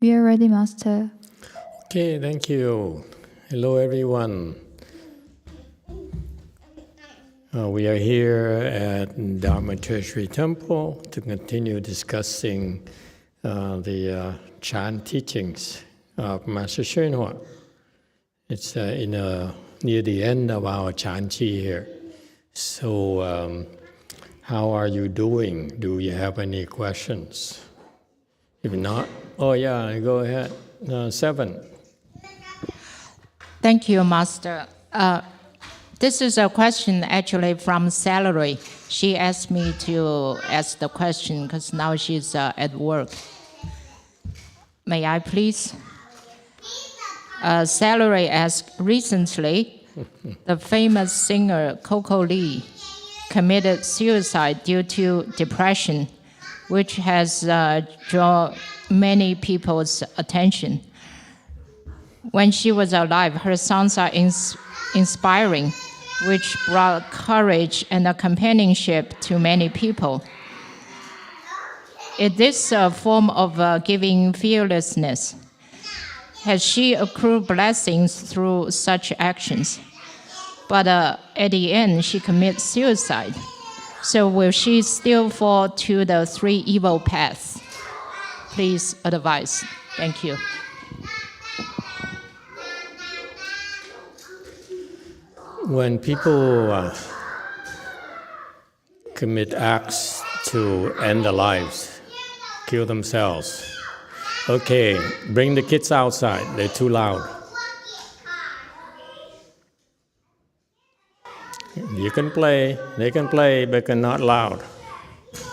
We are ready, Master. Okay, thank you. Hello, everyone. We are here at Dharma Tertiary Temple to continue discussing the Chan teachings of Master YongHua. It's near the end of our Chan Chi here. So, how are you doing? Do you have any questions? If not, oh yeah, go ahead. 7. Thank you, Master. This is a question actually from Salary. She asked me to ask the question because now she's at work. May I please? Salary asked, recently, the famous singer Coco Lee committed suicide due to depression, which has drawn many people's attention. When she was alive, her songs are inspiring, which brought courage and a companionship to many people. Is this a form of giving fearlessness? Has she accrued blessings through such actions? But at the end, she commits suicide. So will she still fall to the 3 evil paths? Please advise. Thank you. When people commit acts to end their lives, kill themselves, okay, bring the kids outside, they're too loud. You can play, they can play, but not loud.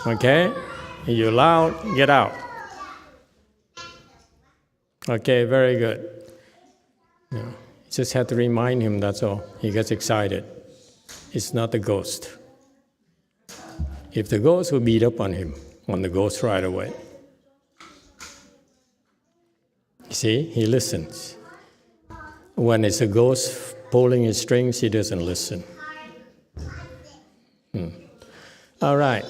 Okay? If you're loud, get out. Okay, very good. Yeah. Just have to remind him, that's all. He gets excited. It's not the ghost. If the ghost will beat up on him, on the ghost right away. You see, he listens. When it's a ghost pulling his strings, he doesn't listen. All right.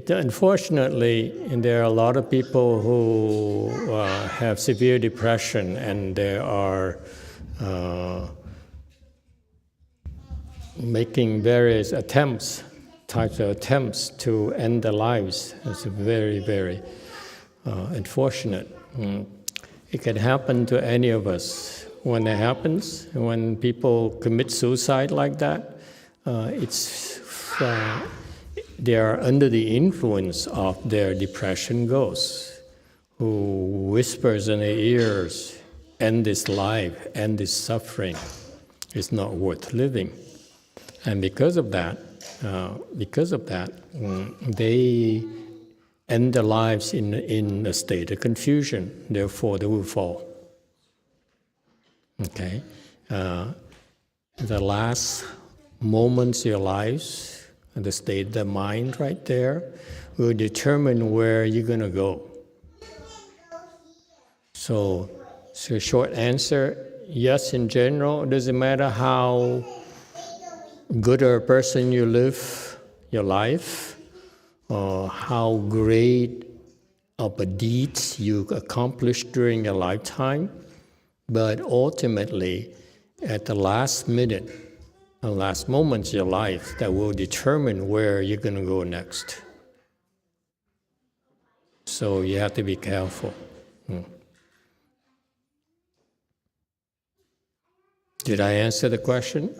Unfortunately, there are a lot of people who have severe depression, and they are making various types of attempts to end their lives. It's very, very unfortunate. It can happen to any of us. When it happens, when people commit suicide like that, they are under the influence of their depression ghost, who whispers in their ears, end this life, end this suffering. It's not worth living. And because of that, they end their lives in a state of confusion. Therefore, they will fall. Okay? The last moments of your lives, the state of the mind right there, will determine where you're going to go. So short answer, yes, in general. It doesn't matter how good a person you live your life, or how great of a deeds you accomplished during your lifetime, but ultimately, at the last minute, the last moments of your life, that will determine where you're going to go next. So you have to be careful. Did I answer the question?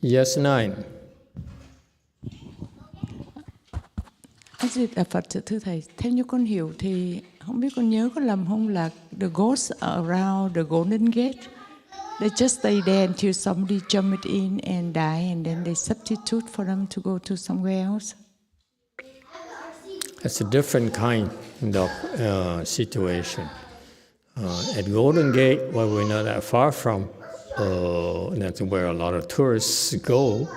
Yes, 9. Phật thưa Thầy, theo như con hiểu thì không biết con nhớ có lầm không là the ghosts around the Golden Gate, they just stay there until somebody jump in and die, and then they substitute for them to go to somewhere else. That's a different kind of situation. At Golden Gate, where we're not that far from, that's where a lot of tourists go.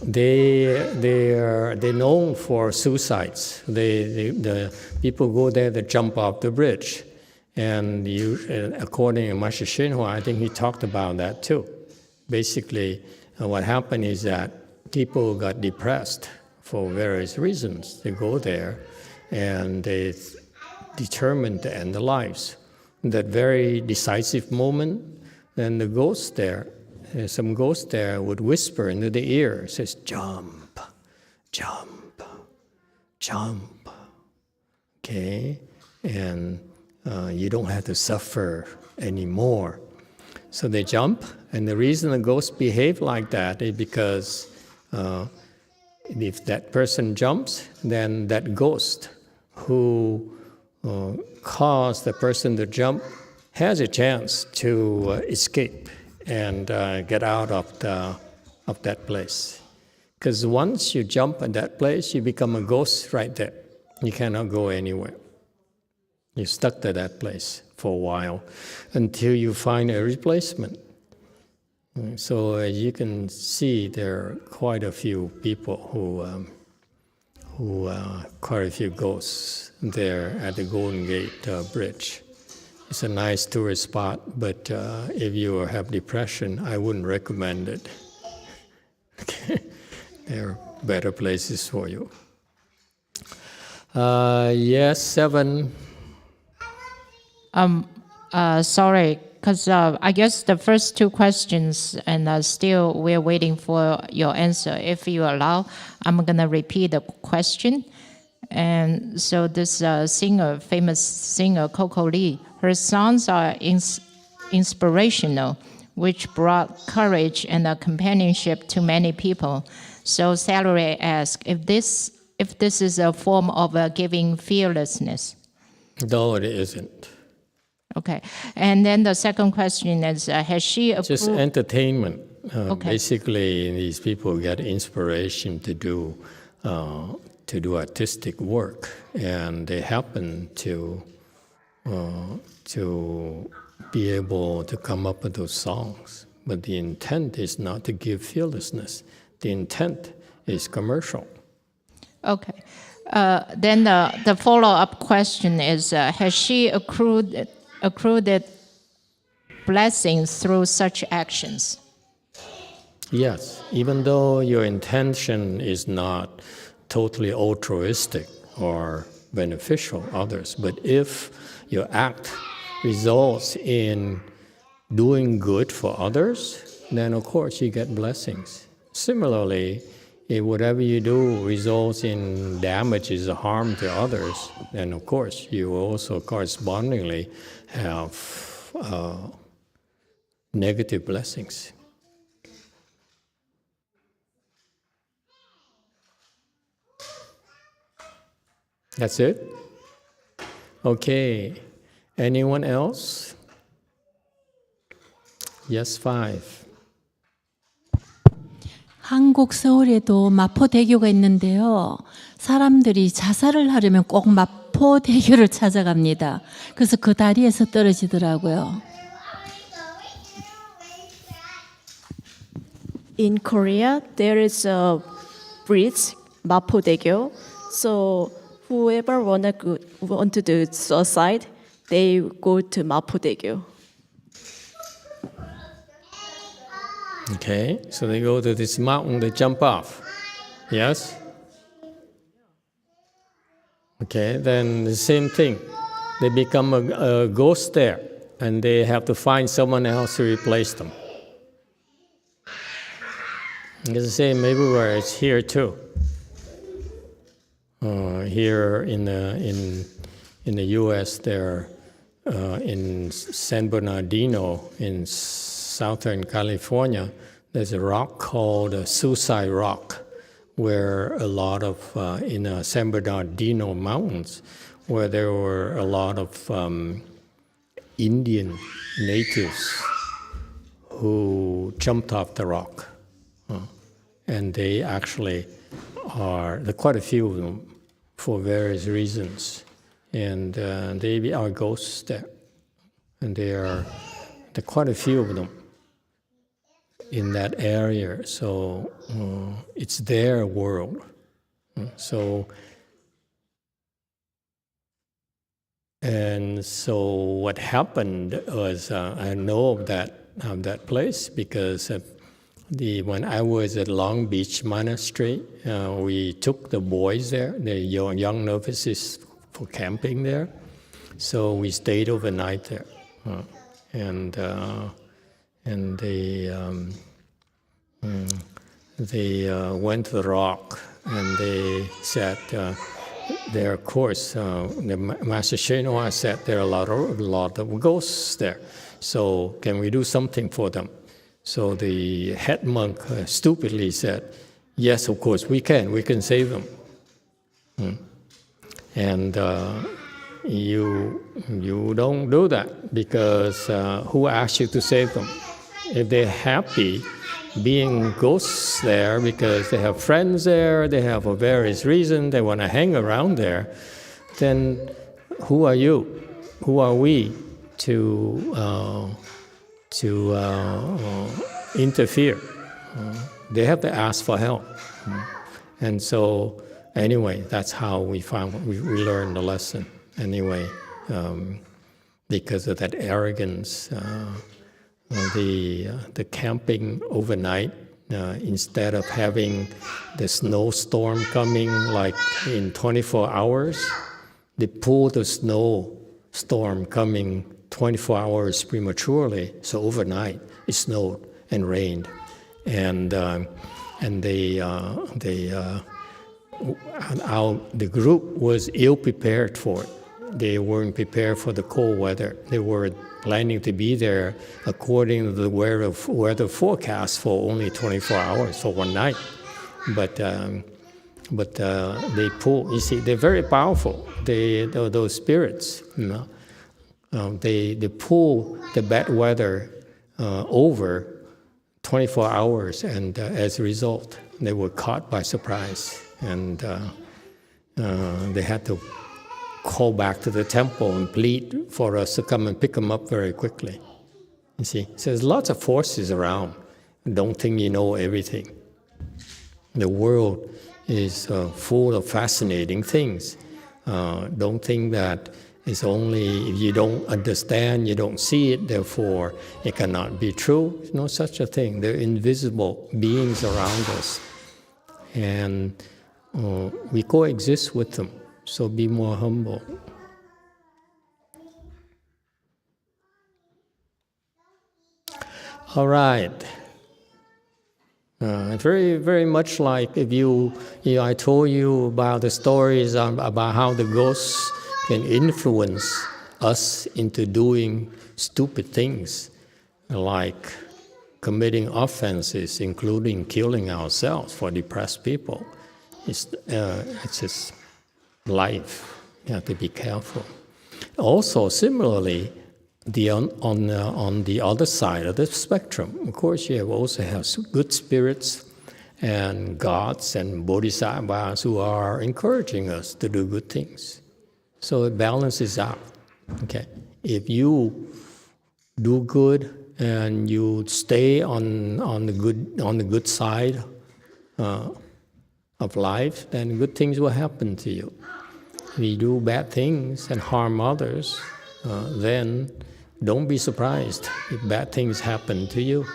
They're known for suicides. The people go there to jump off the bridge, and according to Master YongHua, I think he talked about that too. Basically, what happened is that people got depressed for various reasons. They go there and they determined to end their lives. In that very decisive moment, then the ghost there, some ghost there would whisper into the ear, says, jump, jump, jump. Okay? And you don't have to suffer anymore. So they jump, and the reason the ghosts behave like that is because if that person jumps, then that ghost who caused the person to jump has a chance to escape and get out of that place. Because once you jump at that place, you become a ghost right there. You cannot go anywhere. You're stuck to that place for a while until you find a replacement. So as you can see, there are quite a few people quite a few ghosts there at the Golden Gate Bridge. It's a nice tourist spot, but if you have depression, I wouldn't recommend it. Okay. There are better places for you. Yes, 7. Sorry, because I guess the first 2 questions, and still we're waiting for your answer. If you allow, I'm going to repeat the question. And so this famous singer, Coco Lee, her songs are inspirational, which brought courage and companionship to many people. So Salary asked, if this is a form of giving fearlessness. No, it isn't. Okay. And then the second question is, has she approved? Just entertainment. Okay. Basically, these people get inspiration to do artistic work, and they happen to be able to come up with those songs. But the intent is not to give fearlessness. The intent is commercial. Okay. Then the follow-up question is, has she accrued blessings through such actions? Yes, even though your intention is not totally altruistic or beneficial to others, but if your act results in doing good for others, then of course you get blessings. Similarly, if whatever you do results in damages or harm to others, then of course you also correspondingly have negative blessings. That's it? Okay. Anyone else? Yes, 5. 한국 서울에도 마포대교가 있는데요. 사람들이 자살을 하려면 꼭 마포대교를 찾아갑니다. 그래서 그 다리에서 떨어지더라고요. In Korea, there is a bridge, Mapo-daegyo. So whoever want to do suicide, they go to Mapo-daegyo. Okay, so they go to this mountain, they jump off. Yes? Okay, then the same thing. They become a ghost there, and they have to find someone else to replace them. It's the same everywhere. It's here too. Here in the U.S., there in San Bernardino in Southern California, there's a rock called Suicide Rock, where a lot of in San Bernardino mountains, where there were a lot of Indian natives who jumped off the rock. And they actually there are quite a few of them for various reasons. And they are ghosts there. And there are quite a few of them in that area. So it's their world. So what happened was, I know of that place because when I was at Long Beach Monastery, we took the boys there, the young novices, for camping there. So we stayed overnight there, and they went to the rock, and they said there, of course, the Master YongHua said there are a lot of ghosts there. So can we do something for them? So the head monk stupidly said, yes, of course, we can save them. And you don't do that, because who asked you to save them? If they're happy being ghosts there because they have friends there, they have for various reasons, they want to hang around there, then who are you? Who are we to interfere? They have to ask for help. And so anyway, that's how we learned the lesson. Anyway, because of that arrogance, the camping overnight, instead of having the snowstorm coming like in 24 hours, they pulled the snowstorm coming 24 hours prematurely. So overnight it snowed and rained, and the group was ill prepared for it. They weren't prepared for the cold weather. They were planning to be there according to the weather forecast for only 24 hours, for one night. But they pull. You see, they're very powerful. Those spirits, they pull the bad weather over 24 hours, and as a result, they were caught by surprise, and they had to call back to the temple and plead for us to come and pick them up very quickly. You see, so there's lots of forces around. Don't think you know everything. The world is full of fascinating things. Don't think that it's only if you don't understand, you don't see it, therefore it cannot be true. There's no such a thing. They're invisible beings around us, and we coexist with them. So be more humble. All right. Very, very much like if I told you about the stories about how the ghosts can influence us into doing stupid things, like committing offenses, including killing ourselves for depressed people. It's just life. You have to be careful. Also, similarly, on the other side of the spectrum, of course, you also have good spirits and gods and bodhisattvas who are encouraging us to do good things. So it balances out. Okay, if you do good and you stay on the good side of life, then good things will happen to you. If you do bad things and harm others, then don't be surprised if bad things happen to you.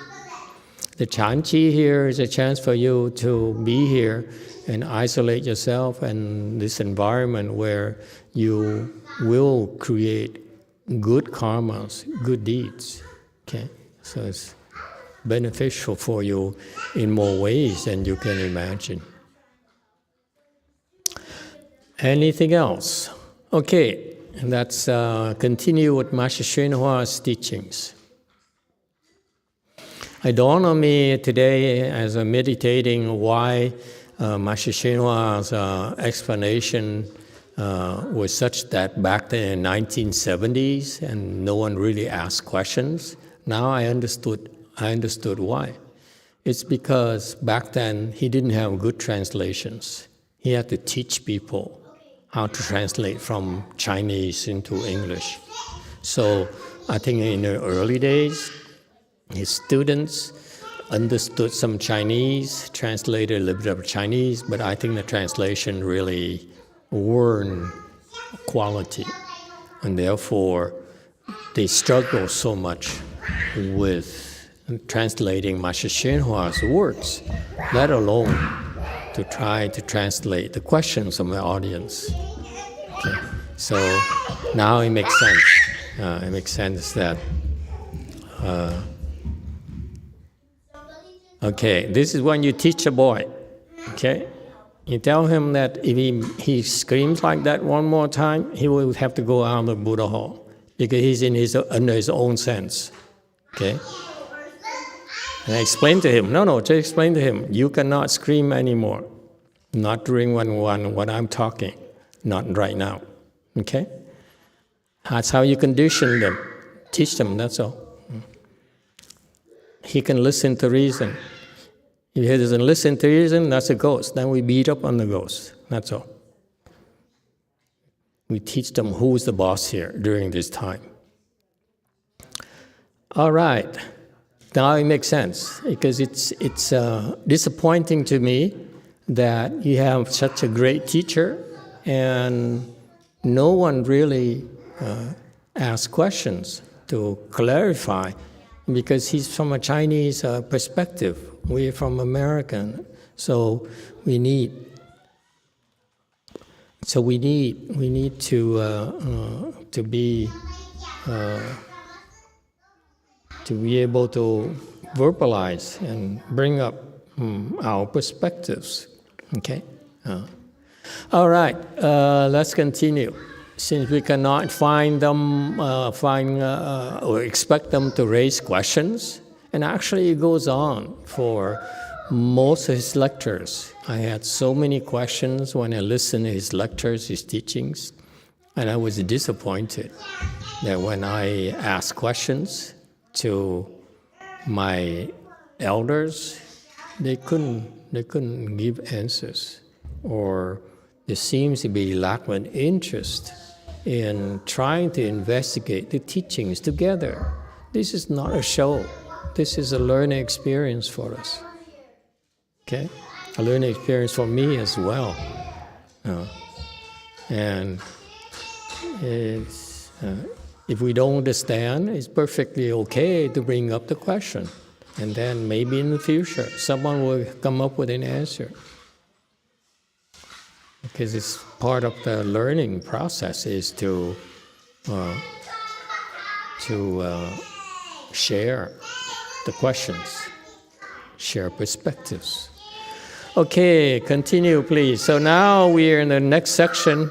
The Chanchi here is a chance for you to be here and isolate yourself in this environment where you will create good karmas, good deeds. Okay, so it's beneficial for you in more ways than you can imagine. Anything else? Okay, let's continue with Master YongHua's teachings. It dawned on me today as I'm meditating why Master YongHua's explanation was such that back then in the 1970s and no one really asked questions. Now I understood why. It's because back then he didn't have good translations. He had to teach people how to translate from Chinese into English. So I think in the early days, his students understood some Chinese, translated a little bit of Chinese, but I think the translation really weren't quality. And therefore, they struggle so much with translating Master YongHua's words, let alone to try to translate the questions of the audience. Okay. So now it makes sense. It makes sense that, okay, this is when you teach a boy, okay? You tell him that if he screams like that one more time, he will have to go out of the Buddha hall because he's under his own sense, okay? And I explained to him, just explain to him, you cannot scream anymore. Not during when I'm talking, not right now, okay? That's how you condition them, teach them, that's all. He can listen to reason. If he doesn't listen to reason, that's a ghost. Then we beat up on the ghost, that's all. We teach them who's the boss here during this time. All right. Now it makes sense, because it's disappointing to me that you have such a great teacher and no one really asks questions to clarify, because he's from a Chinese perspective. We're from American, so we need to be able to verbalize and bring up our perspectives. Okay. All right. Let's continue. Since we cannot find them, or expect them to raise questions, and actually it goes on for most of his lectures. I had so many questions when I listened to his lectures, his teachings, and I was disappointed that when I asked questions to my elders, they couldn't give answers, or there seems to be lack of interest in trying to investigate the teachings together. This is not a show. This is a learning experience for us. Okay? A learning experience for me as well. And it's, if we don't understand, it's perfectly okay to bring up the question. And then maybe in the future, someone will come up with an answer. Because it's part of the learning process is to share the questions, share perspectives. Okay, continue please. So now we are in the next section.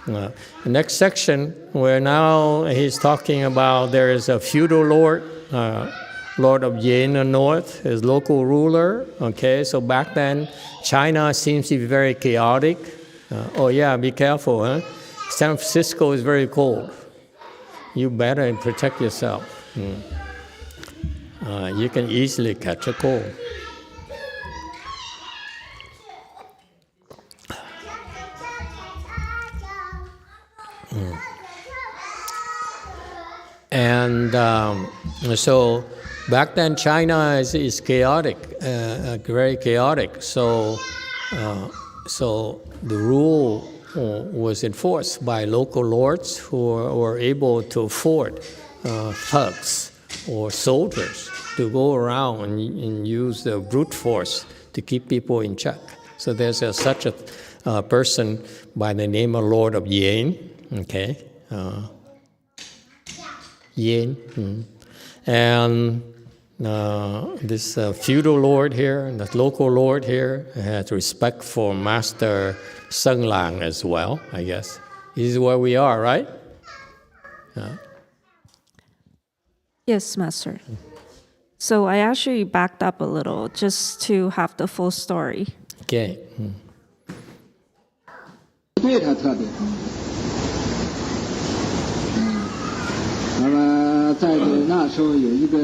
The next section where now he's talking about there is a feudal lord, Lord of Yin in the north, his local ruler. Okay, so back then China seems to be very chaotic. Be careful, huh? San Francisco is very cold. You better protect yourself. You can easily catch a cold. And so back then China is chaotic, very chaotic. So the rule was enforced by local lords who were able to afford thugs or soldiers to go around and use the brute force to keep people in check. So there's such a person by the name of Lord of Yin, okay? Yin. And this feudal lord here, the local lord here, has respect for Master Seng Lang as well, I guess. This is where we are, right? Yes, Master. So I actually backed up a little just to have the full story. Okay. 对他特别疼。那么在那时候有一个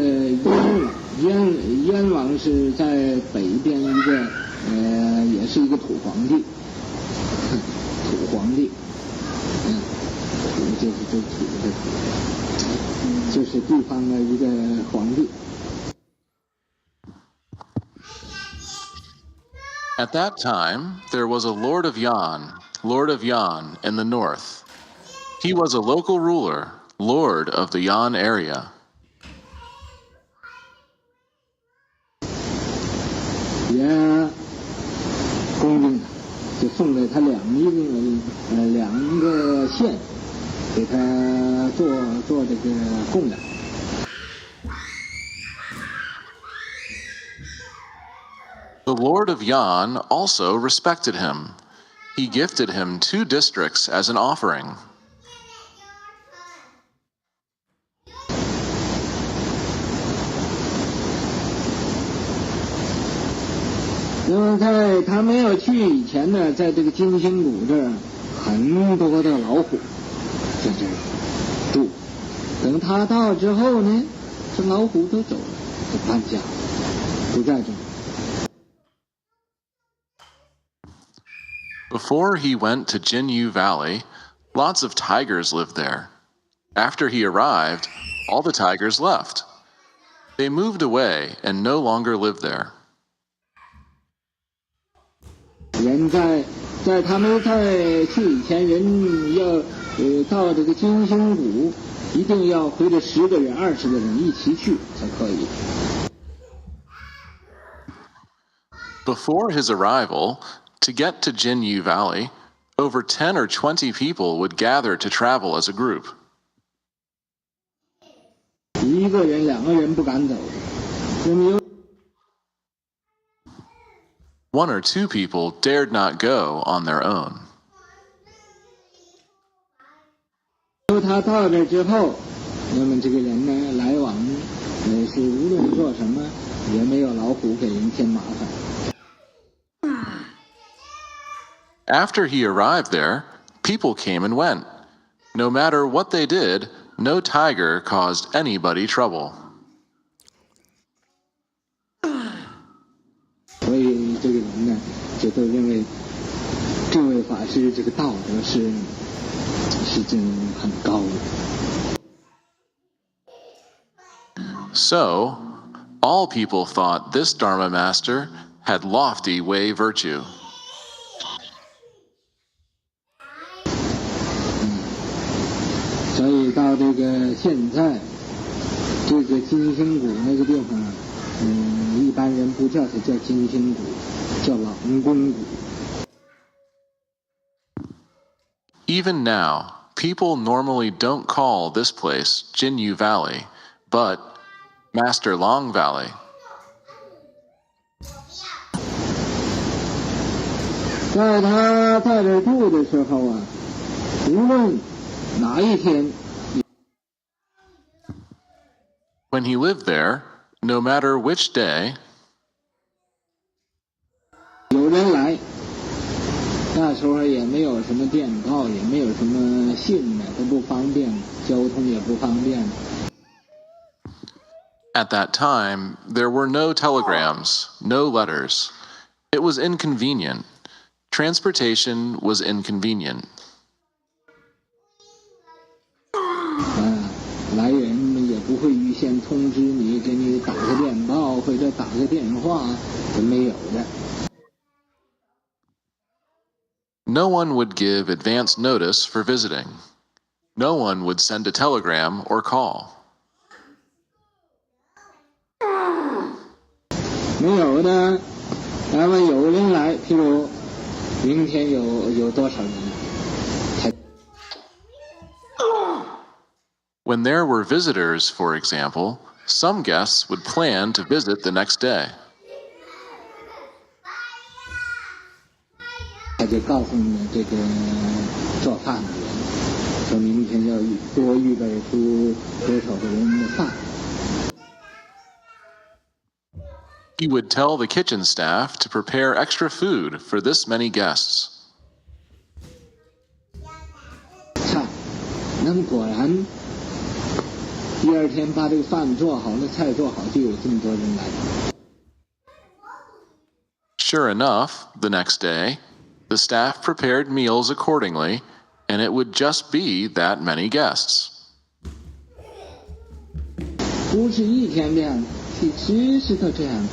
燕王是在北边一个也是一个土皇帝，就是这土的土，就是地方的一个皇帝。 At that time, there was a Lord of Yan in the north. He was a local ruler, Lord of the Yan area. 也恭敬他，就送给他两个线，给他做这个供养。The Lord of Yan also respected him. He gifted him 2 districts as an offering. 那么在他没有去以前呢，在这个金星谷这儿，很多的老虎在这儿住。等他到之后呢，这老虎都走了，都搬家，不在这儿。Before he went to Jinyu Valley, lots of tigers lived there. After he arrived, all the tigers left. They moved away and no longer lived there. 人在他没在去以前，人要到这个金星谷，一定要回着10个人、20个人一起去才可以。Before his arrival, to get to Jinyu Valley, over 10 or 20 people would gather to travel as a group. 1个人、2个人不敢走，那么有 1 or 2 people dared not go on their own. 他到这之后，那么这个人呢，来往是无论做什么，也没有老虎给人添麻烦。After he arrived there, people came and went. No matter what they did, no tiger caused anybody trouble. 所以这个人呢，就都认为这位法师这个道德是真很高的。So, all people thought this Dharma master had lofty way virtue. 所以到这个现在，这个金星谷那个地方，一般人不叫它叫金星谷，叫狼公谷。Even now, people normally don't call this place Jinyu Valley, but Master Long Valley. 在他在这住的时候啊，无论哪一天， When he lived there, no matter which day, 有人来，那时候也没有什么电报，也没有什么信呢，都不方便，交通也不方便。 at that time, there were no telegrams, no letters. It was inconvenient. Transportation was inconvenient. 来人也不会预先通知你，给你打个电报或者打个电话，都没有的。 No one would give advance notice for visiting. No one would send a telegram or call. 没有的，咱们有人来，譬如明天有多少人，才 When there were visitors, for example, some guests would plan to visit the next day. 他就告诉你这个做饭的人，说明天要多预备出多少个人的饭。 He would tell the kitchen staff to prepare extra food for this many guests. 菜，那么果然，第二天把这个饭做好了，菜做好，就有这么多人来。 Sure enough, the next day, the staff prepared meals accordingly, and it would just be that many guests. 不是一天这样，是时时都这样。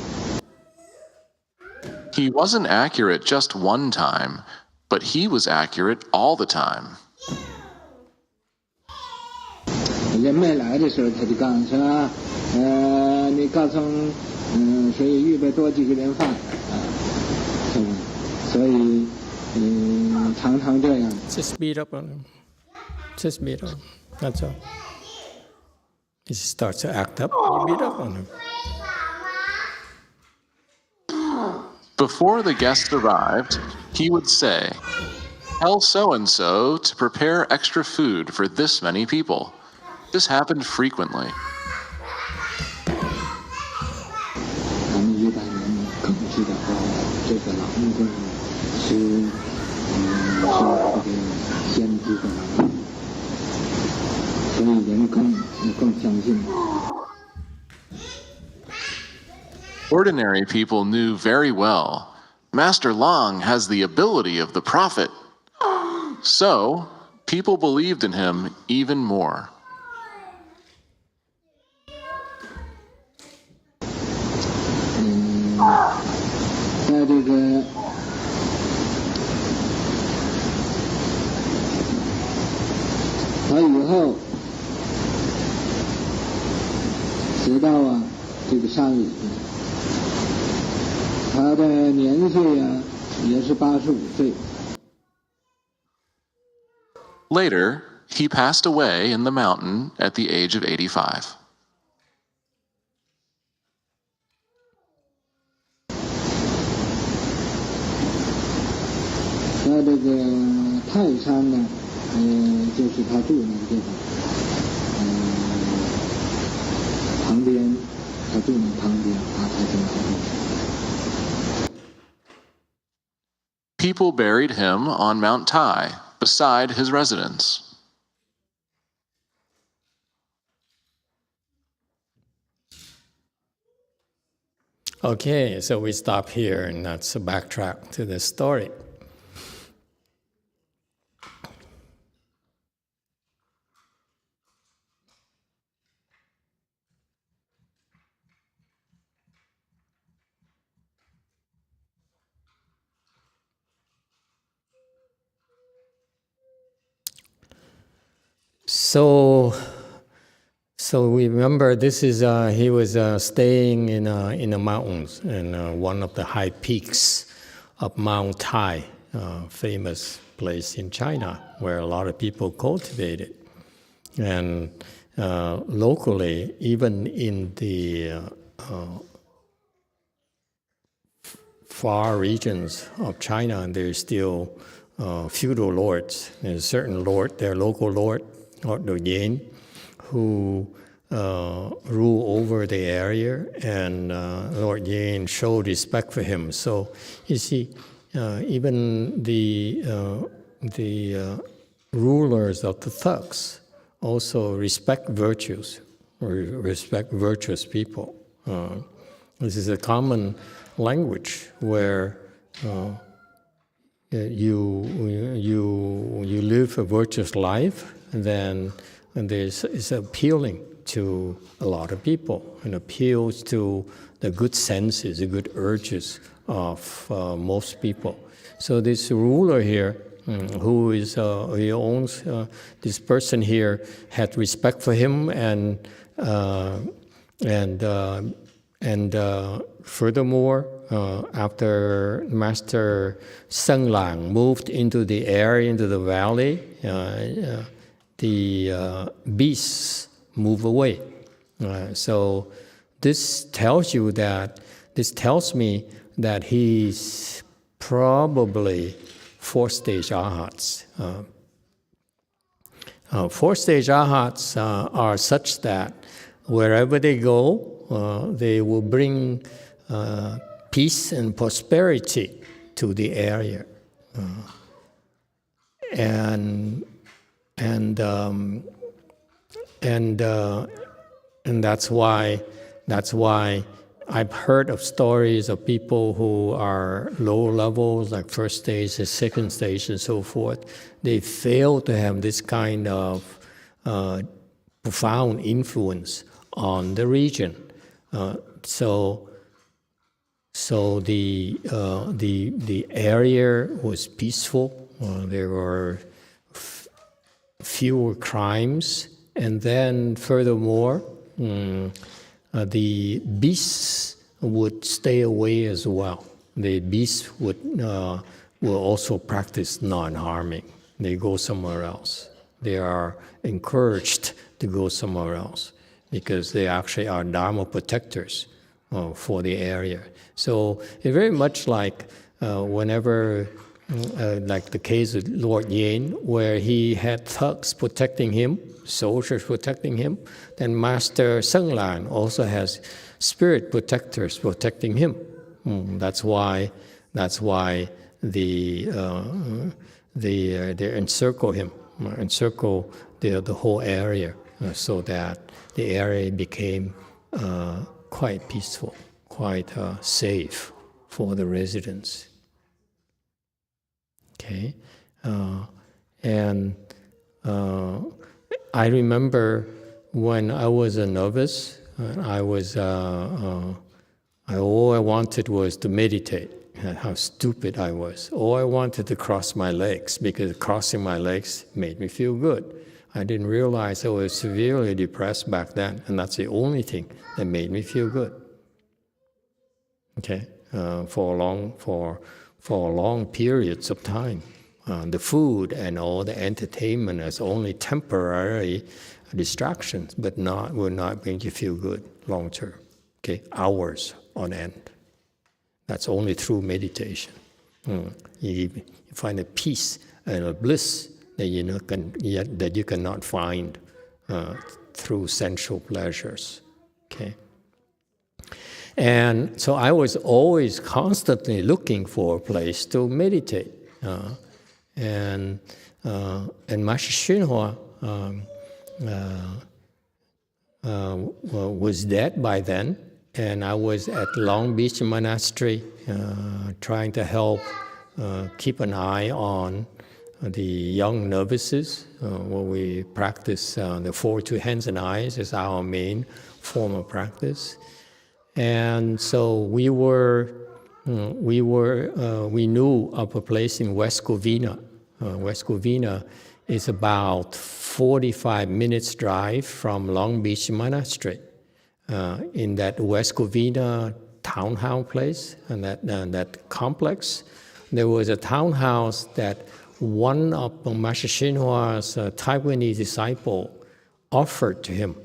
He wasn't accurate just one time, but he was accurate all the time. 人没来的时候，他就告诉说，你告诉，所以预备多几个人饭，所以常常这样。 Just beat up on him. Just beat up. That's all. He starts to act up, you beat up on him. Before the guest arrived, he would say, "Tell so-and-so to prepare extra food for this many people." This happened frequently. 咱们一般人更知道这个老木棍是这个先知的能力，所以人更相信。 Ordinary people knew very well, Master Lang has the ability of the prophet. So, people believed in him even more. 在这个他以后直到这个山里，他的年岁也是85岁。 Later, he passed away in the mountain at the age of 85. 在这个泰山呢，就是他住那个地方，旁边，他住那旁边，他就旁边。 People buried him on Mount Tai, beside his residence. Okay, so we stop here, and that's a backtrack to the story. So we remember this is he was staying in the mountains in one of the high peaks of Mount Tai, famous place in China where a lot of people cultivate it, and locally, even in the far regions of China, there's still feudal lords. There's a certain lord, their local lord, Lord Yin, who rule over the area, and Lord Yin showed respect for him. So you see, even the rulers of the thugs also respect virtues, or respect virtuous people. This is a common language where you live a virtuous life, then it's appealing to a lot of people, and appeals to the good senses, the good urges of most people. So this ruler here, who is he owns this person here, had respect for him, and furthermore, after Master Seng Lang moved into the area, into the valley, the beasts move away. So this tells me that he's probably fourth-stage arhats. Fourth-stage arhats are such that wherever they go, they will bring peace and prosperity to the area, and that's why I've heard of stories of people who are low levels, like first stage, second stage, and so forth. They fail to have this kind of profound influence on the region. So the area was peaceful. There were fewer crimes, and then furthermore, the beasts would stay away as well. the beasts will also practice non-harming. They go somewhere else. They are encouraged to go somewhere else because they actually are Dharma protectors for the area. So it's very much like whenever, like the case of Lord Yin, where he had thugs protecting him, soldiers protecting him, then Master Seng Lan also has spirit protectors protecting him. That's why they encircle him, encircle the whole area, so that the area became quite peaceful, quite safe for the residents. Okay, and I remember when I was a novice, all I wanted was to meditate. How stupid I was. All I wanted to cross my legs, because crossing my legs made me feel good. I didn't realize I was severely depressed back then, and that's the only thing that made me feel good. Okay, for long periods of time. The food and all the entertainment is only temporary distractions, but will not make you feel good long term. Okay, hours on end. That's only through meditation. You find a peace and a bliss that you cannot find through sensual pleasures. Okay. And so I was always constantly looking for a place to meditate. And Master Xinhua was dead by then, and I was at Long Beach Monastery trying to help keep an eye on the young novices, where we practice the 4 2 hands and eyes is our main form of practice. And so we knew of a place in West Covina. West Covina is about 45 minutes drive from Long Beach Monastery. In that West Covina townhouse place and that complex, there was a townhouse that one of Master Xinhua's Taiwanese disciple offered to him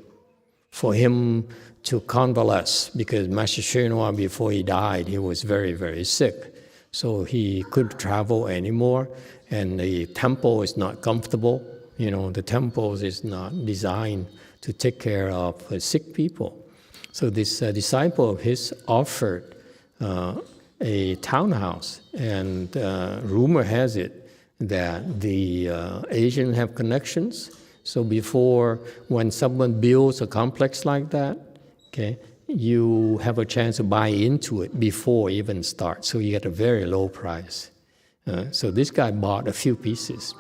for him to convalesce, because Master Xinhua, before he died, he was very, very sick. So he couldn't travel anymore, and the temple is not comfortable. The temple is not designed to take care of sick people. So this disciple of his offered a townhouse, and rumor has it that the Asians have connections. So when someone builds a complex like that, okay, you have a chance to buy into it before it even starts. So you get a very low price. So this guy bought a few pieces.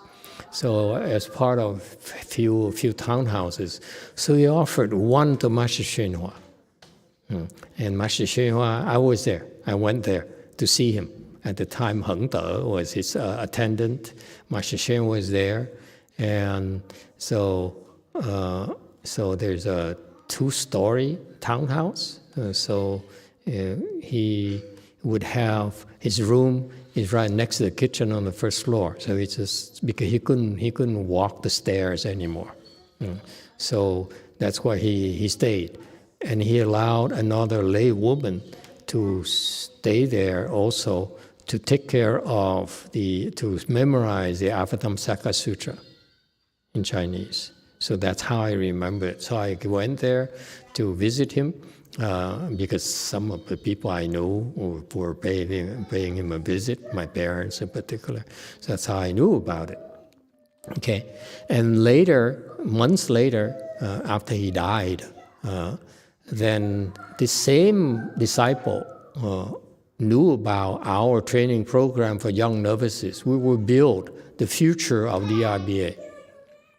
So as part of a few townhouses, so he offered one to Master Xinhua. And Master Xinhua, I was there. I went there to see him. At the time, Heng De was his attendant. Master Xinhua was there. And so there's a 2-story townhouse. So he would have his room is right next to the kitchen on the first floor. So it's just because he couldn't walk the stairs anymore. So that's why he stayed. And he allowed another lay woman to stay there also to take care of to memorize the Avatamsaka Sutra in Chinese. So that's how I remember it. So I went there to visit him because some of the people I knew were paying him a visit, my parents in particular. So that's how I knew about it. Okay, and months later, after he died, then the same disciple knew about our training program for young novices. We will build the future of DRBA,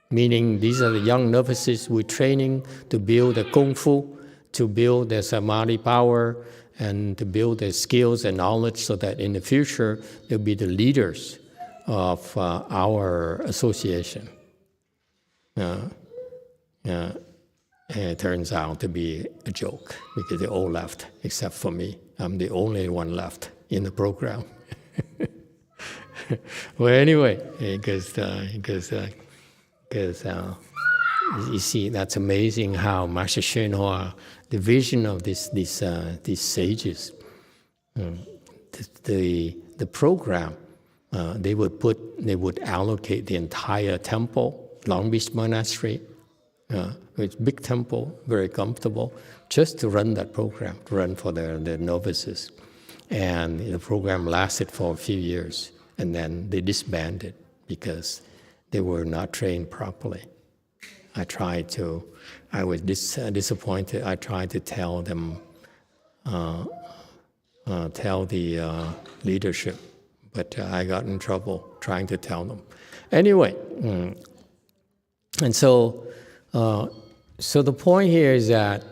meaning these are the young novices we're training to build the Kung Fu, to build their Samadhi power, and to build their skills and knowledge so that in the future they'll be the leaders of our association. And it turns out to be a joke because they all left except for me. I'm the only one left in the program. Well, anyway, because you see, that's amazing how Master YongHua, the vision of these sages, the program, they would allocate the entire temple, Long Beach Monastery, it's big temple, very comfortable, just to run that program, to run for their novices. And the program lasted for a few years, and then they disbanded because they were not trained properly. I was disappointed. I tried to tell them, tell the leadership, but I got in trouble trying to tell them. Anyway, and so the point here is that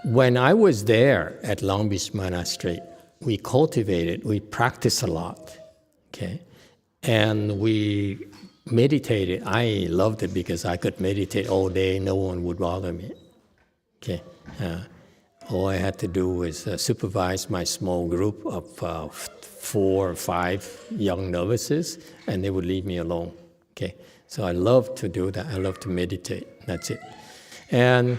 when I was there at Long Beach Monastery, we practiced a lot, okay? And we meditated. I loved it because I could meditate all day, no one would bother me, okay? All I had to do was supervise my small group of 4 or 5 young novices, and they would leave me alone, okay? So I love to do that. I love to meditate. That's it. And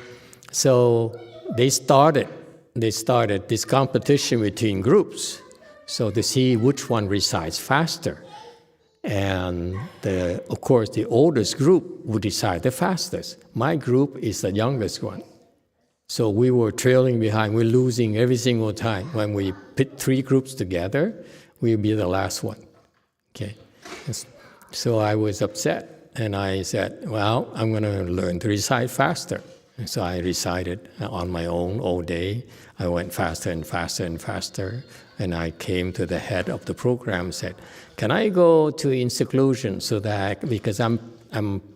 so they started this competition between groups, so to see which one recites faster. And of course, the oldest group would recite the fastest. My group is the youngest one. So we were trailing behind. We're losing every single time. When we put 3 groups together, we'll be the last one. Okay. So I was upset, and I said, well, I'm going to learn to recite faster. And so I recited on my own all day. I went faster and faster and faster. And I came to the head of the program and said, can I go in seclusion so that, because I'm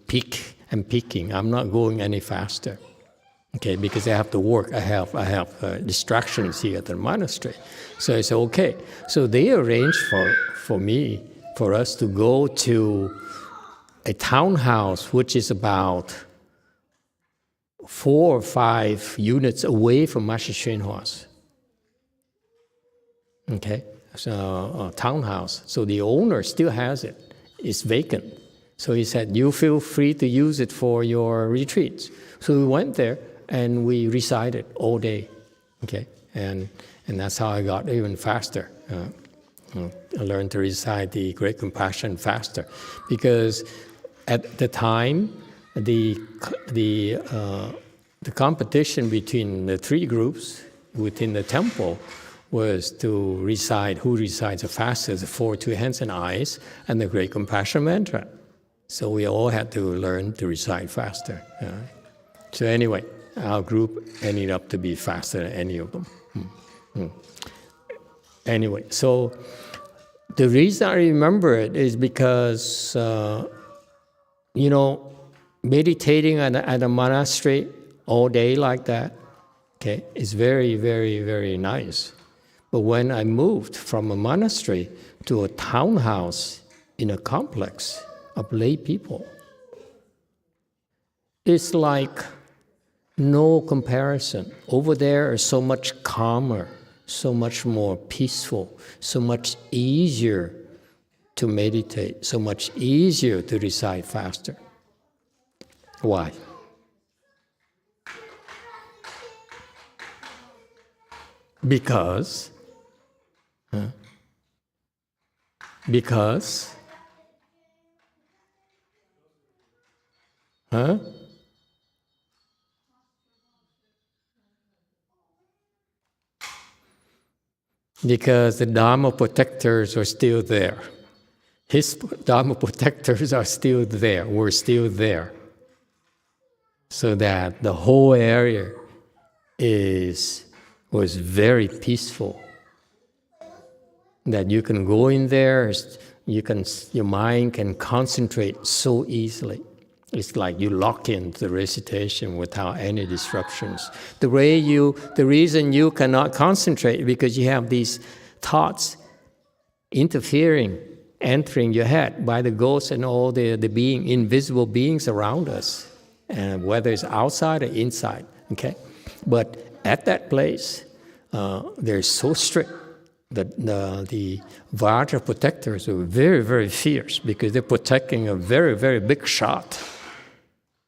peaking, I'm not going any faster. Okay, because I have to work, I have distractions here at the monastery. So I said, okay. So they arranged for us to go to a townhouse, which is about 4 or 5 units away from Master YongHua's. Okay, so a townhouse. So the owner still has it. It's vacant. So he said, you feel free to use it for your retreats. So we went there and we recited all day. Okay, and that's how I got even faster. I learned to recite the Great Compassion faster, because at the time, the competition between the 3 groups within the temple was to recite who recites the fastest, the 4 2 hands and eyes, and the Great Compassion mantra. So we all had to learn to recite faster. So anyway, our group ended up to be faster than any of them. Anyway, so the reason I remember it is because, meditating at a monastery all day like that, okay, is very, very, very nice. But when I moved from a monastery to a townhouse in a complex of lay people, it's like no comparison. Over there is so much calmer, so much more peaceful, so much easier to meditate, so much easier to recite faster. Why? Because the Dharma protectors are still there. His Dharma protectors are still there. We're still there. So that the whole area was very peaceful. That you can go in there, your mind can concentrate so easily. It's like you lock into the recitation without any disruptions. The reason you cannot concentrate is because you have these thoughts entering your head by the ghosts and all the invisible beings around us, and whether it's outside or inside. Okay, but at that place, they're so strict the Vajra protectors were very, very fierce because they're protecting a very, very big shot.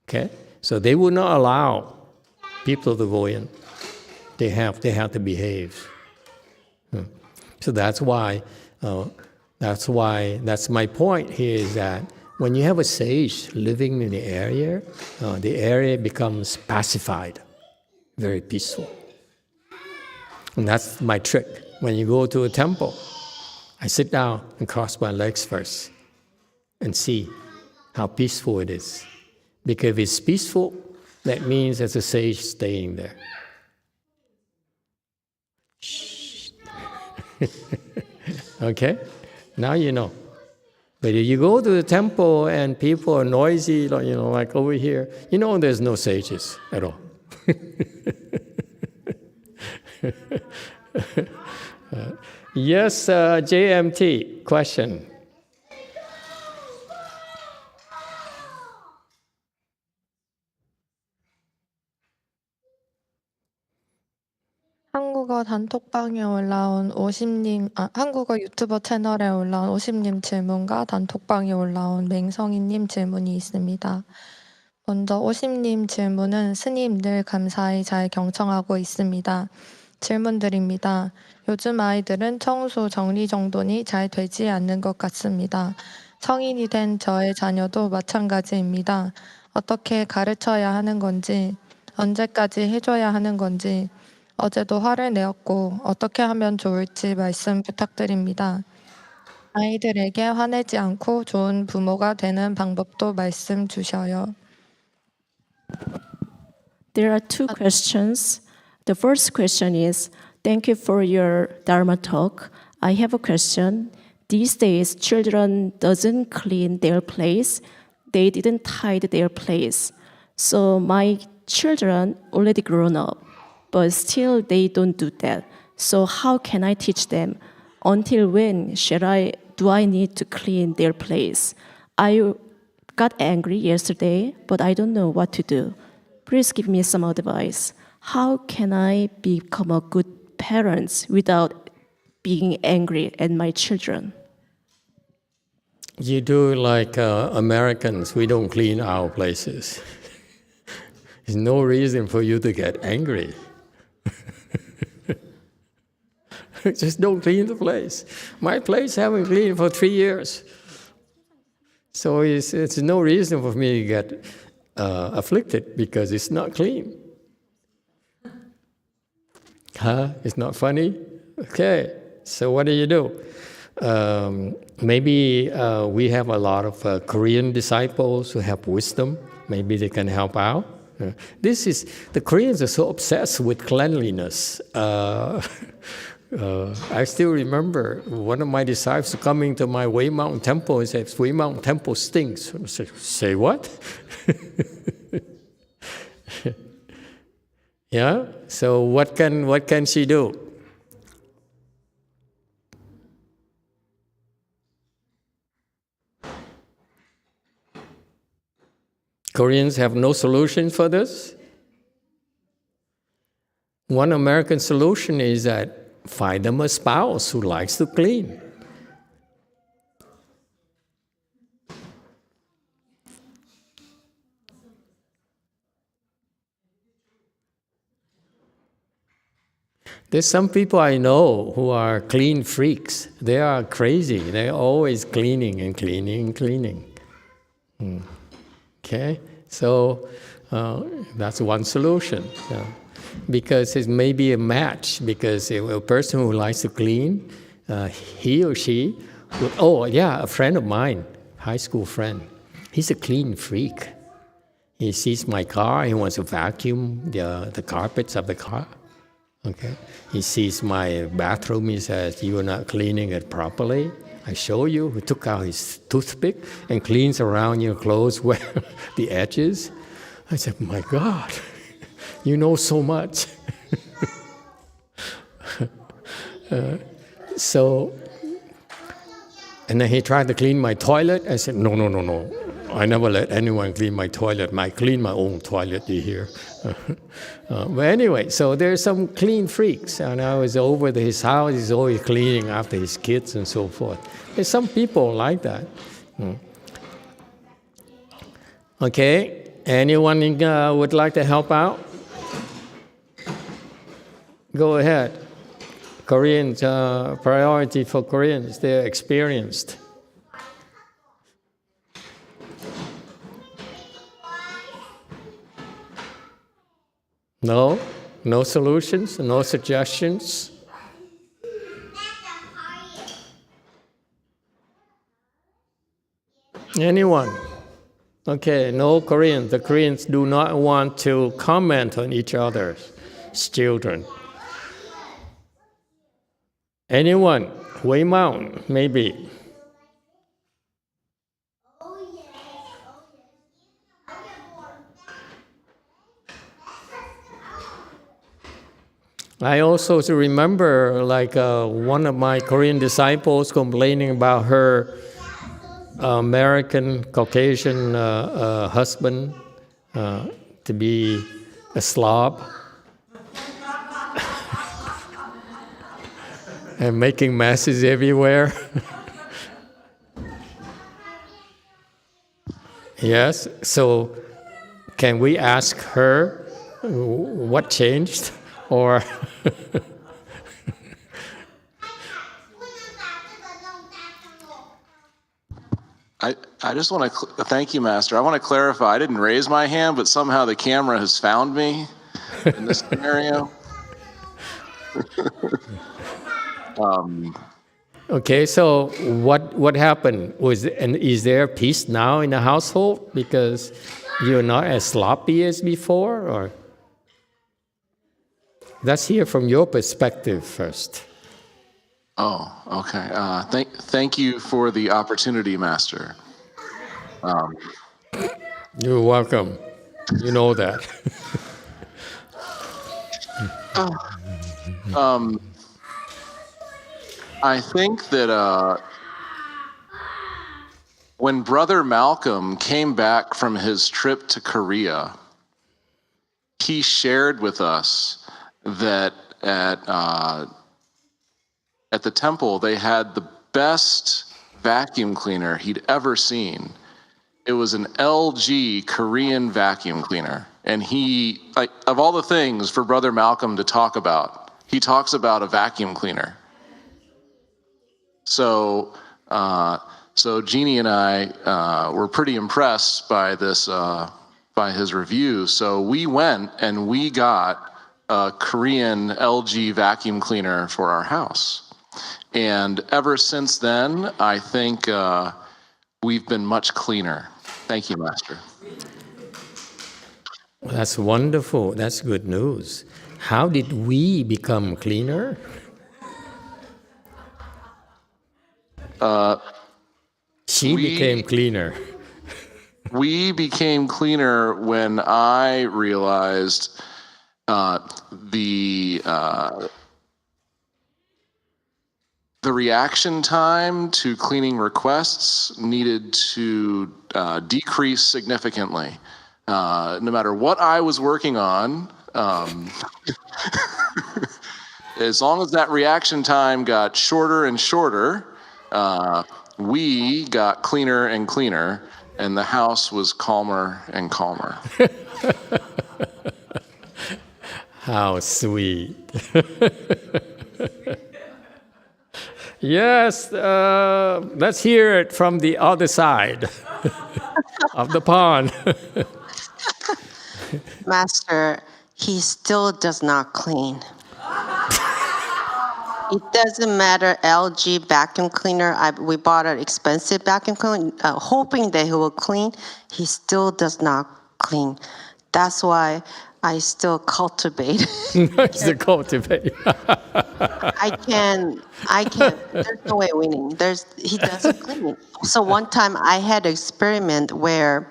Okay? So they would not allow people to go in. They have to behave. So that's my point here is that when you have a sage living in the area becomes pacified, very peaceful. And that's my trick. When you go to a temple, I sit down and cross my legs first and see how peaceful it is. Because if it's peaceful, that means there's a sage staying there. Okay? Now you know. But if you go to the temple and people are noisy, like over here, there's no sages at all. Yes, JMT, question. 한국어 단톡방에 올라온 한국어 유튜버 채널에 올라온 오심님 질문과 단톡방에 올라온 맹성이님 질문이 있습니다. 먼저 오심님 질문은 스님 늘 감사히 잘 경청하고 있습니다. 질문 드립니다. 요즘 아이들은 청소, 정리정돈이 잘 되지 않는 것 같습니다. 성인이 된 저의 자녀도 마찬가지입니다. 어떻게 가르쳐야 하는 건지, 언제까지 해줘야 하는 건지, 어제도 화를 내었고 어떻게 하면 좋을지 말씀 부탁드립니다. 아이들에게 화내지 않고 좋은 부모가 되는 방법도 말씀 주셔요. There are two questions. The first question is, thank you for your Dharma talk. I have a question. These days, children doesn't clean their place. They didn't tidy their place. So my children already grown up, but still they don't do that. So how can I teach them? Until when do I need to clean their place? I got angry yesterday, but I don't know what to do. Please give me some advice. How can I become a good parent without being angry at my children? You do like Americans, we don't clean our places. There's no reason for you to get angry. Just don't clean the place. My place haven't cleaned for 3 years. So it's no reason for me to get afflicted because it's not clean. It's not funny? Okay, so what do? Maybe we have a lot of Korean disciples who have wisdom. Maybe they can help out. The Koreans are so obsessed with cleanliness. I still remember one of my disciples coming to my Wei Mountain Temple and said, Wei Mountain Temple stinks. I said, say what? Yeah? So what can she do? Koreans have no solution for this? One American solution is that find them a spouse who likes to clean. There's some people I know who are clean freaks. They are crazy. They're always cleaning and cleaning and cleaning. Okay? So that's one solution. Because it may be a match, because a person who likes to clean, he or she would, a friend of mine, high school friend, he's a clean freak. He sees my car, he wants to vacuum the carpets of the car. Okay? He sees my bathroom, he says, you are not cleaning it properly. I show you. He took out his toothpick and cleans around your clothes where the edges. I said, my God, you know so much. And then he tried to clean my toilet. I said, no. I never let anyone clean my toilet. I clean my own toilet, you hear. But anyway, so there's some clean freaks. And I was over to his house. He's always cleaning after his kids and so forth. There's some people like that. Okay, anyone would like to help out? Go ahead. Koreans, priority for Koreans, they're experienced. No? No solutions? No suggestions? Anyone? Okay, no Koreans. The Koreans do not want to comment on each other's children. Anyone? Wei Mao, maybe. I also remember one of my Korean disciples complaining about her American Caucasian husband to be a slob and making messes everywhere. Yes, so can we ask her what changed? Or I just want to thank you, Master. I want to clarify. I didn't raise my hand, but somehow the camera has found me in this scenario. Okay, so what happened? Is there peace now in the household because you're not as sloppy as before, or? Let's hear from your perspective first. Oh, okay. Thank you for the opportunity, Master. You're welcome. You know that. I think that when Brother Malcolm came back from his trip to Korea, he shared with us that at the temple they had the best vacuum cleaner he'd ever seen. It was an LG Korean vacuum cleaner. And he, of all the things for Brother Malcolm to talk about, he talks about a vacuum cleaner. So Jeannie and I were pretty impressed by this, by his review. So we went and we got a Korean LG vacuum cleaner for our house. And ever since then, I think we've been much cleaner. Thank you, Master. That's wonderful. That's good news. How did we become cleaner? She became cleaner. We became cleaner when I realized the reaction time to cleaning requests needed to decrease significantly. No matter what I was working on, as long as that reaction time got shorter and shorter, we got cleaner and cleaner, and the house was calmer and calmer. How sweet. Yes, let's hear it from the other side of the pond. Master, he still does not clean. It doesn't matter, LG vacuum cleaner. We bought an expensive vacuum cleaner, hoping that he will clean. He still does not clean. That's why I still cultivate. Still cultivate. I can't, there's no way winning. He doesn't clean. So one time I had an experiment where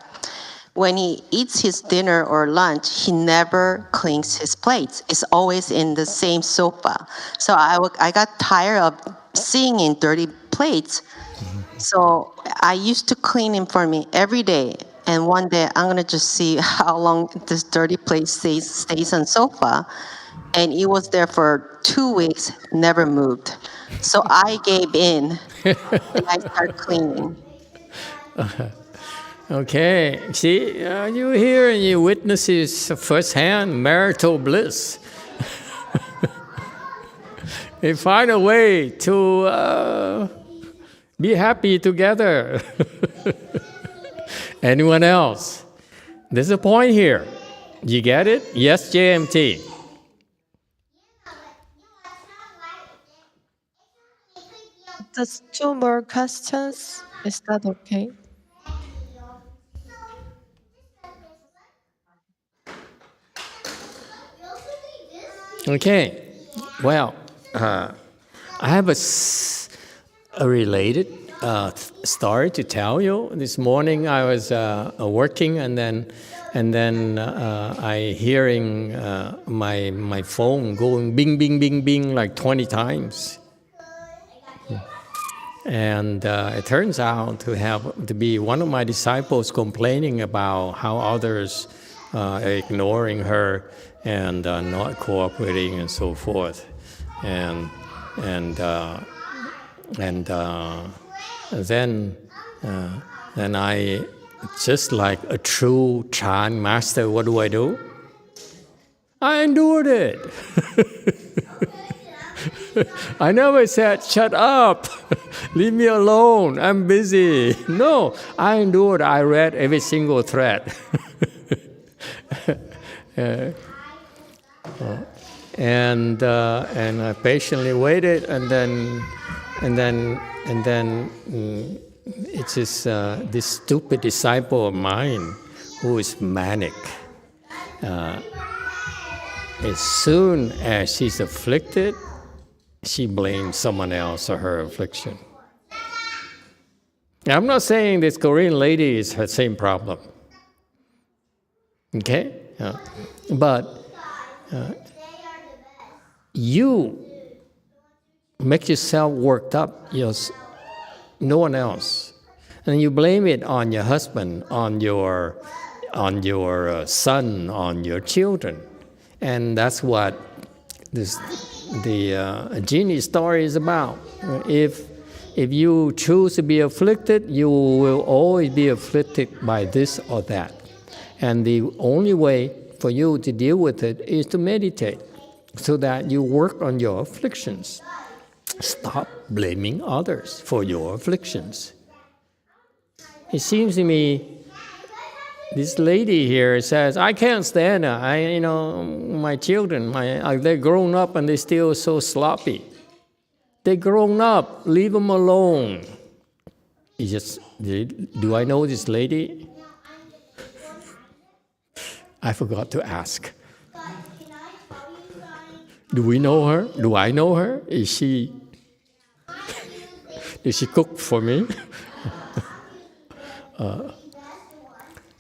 when he eats his dinner or lunch, he never cleans his plates. It's always in the same sofa. So I got tired of seeing in dirty plates. So I used to clean him for me every day. And one day I'm gonna just see how long this dirty place stays on sofa. And it was there for 2 weeks, never moved. So I gave in and I started cleaning. Okay, see, you hear and you witness this firsthand marital bliss. They find a way to be happy together. Anyone else? There's a point here. You get it? Yes, JMT. Just 2 more questions. Is that okay? Okay, well, I have a related story to tell you. This morning I was working, and then I hearing my phone going bing, bing, bing, bing like 20 times. And it turns out to be one of my disciples complaining about how others are ignoring her and not cooperating and so forth. And then I, just like a true Chan master, what do? I endured it. I never said, shut up, leave me alone, I'm busy. No, I endured, I read every single thread. And I patiently waited, and then it's this stupid disciple of mine who is manic. As soon as she's afflicted, she blames someone else for her affliction. Now, I'm not saying this Korean lady is her same problem. Okay? But you make yourself worked up, no one else. And you blame it on your husband, on your son, on your children. And that's what the genie story is about. If you choose to be afflicted, you will always be afflicted by this or that. And the only way for you to deal with it is to meditate, so that you work on your afflictions. Stop blaming others for your afflictions. It seems to me this lady here says, I can't stand her. My children, they're grown up and they're still so sloppy. They're grown up, leave them alone. Do I know this lady? I forgot to ask. Do we know her? Do I know her? Did she cook for me?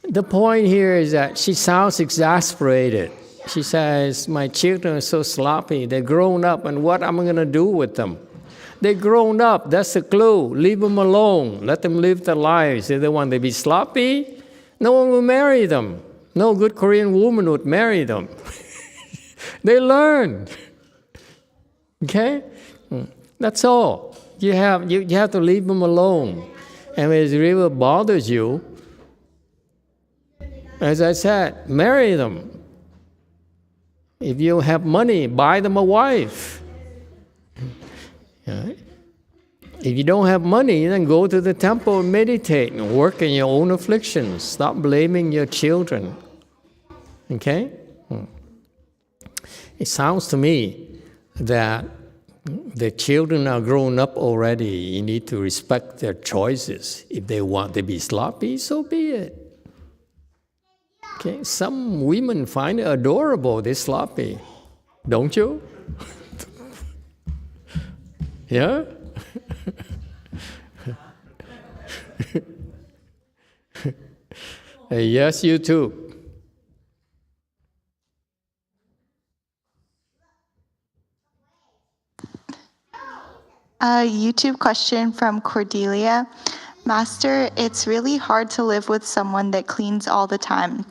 The point here is that she sounds exasperated. She says, my children are so sloppy. They're grown up, and what am I going to do with them? They're grown up. That's the clue. Leave them alone. Let them live their lives. If they want to be sloppy, no one will marry them. No good Korean woman would marry them. They learn. Okay? That's all. You have to leave them alone. And if it really bothers you, as I said, marry them. If you have money, buy them a wife. If you don't have money, then go to the temple and meditate and work in your own afflictions. Stop blaming your children. Okay? It sounds to me that the children are grown up already. You need to respect their choices. If they want to be sloppy, so be it. Okay? Some women find it adorable, they're sloppy. Don't you? Yeah? Yes, you too. A YouTube question from Cordelia. Master, it's really hard to live with someone that cleans all the time.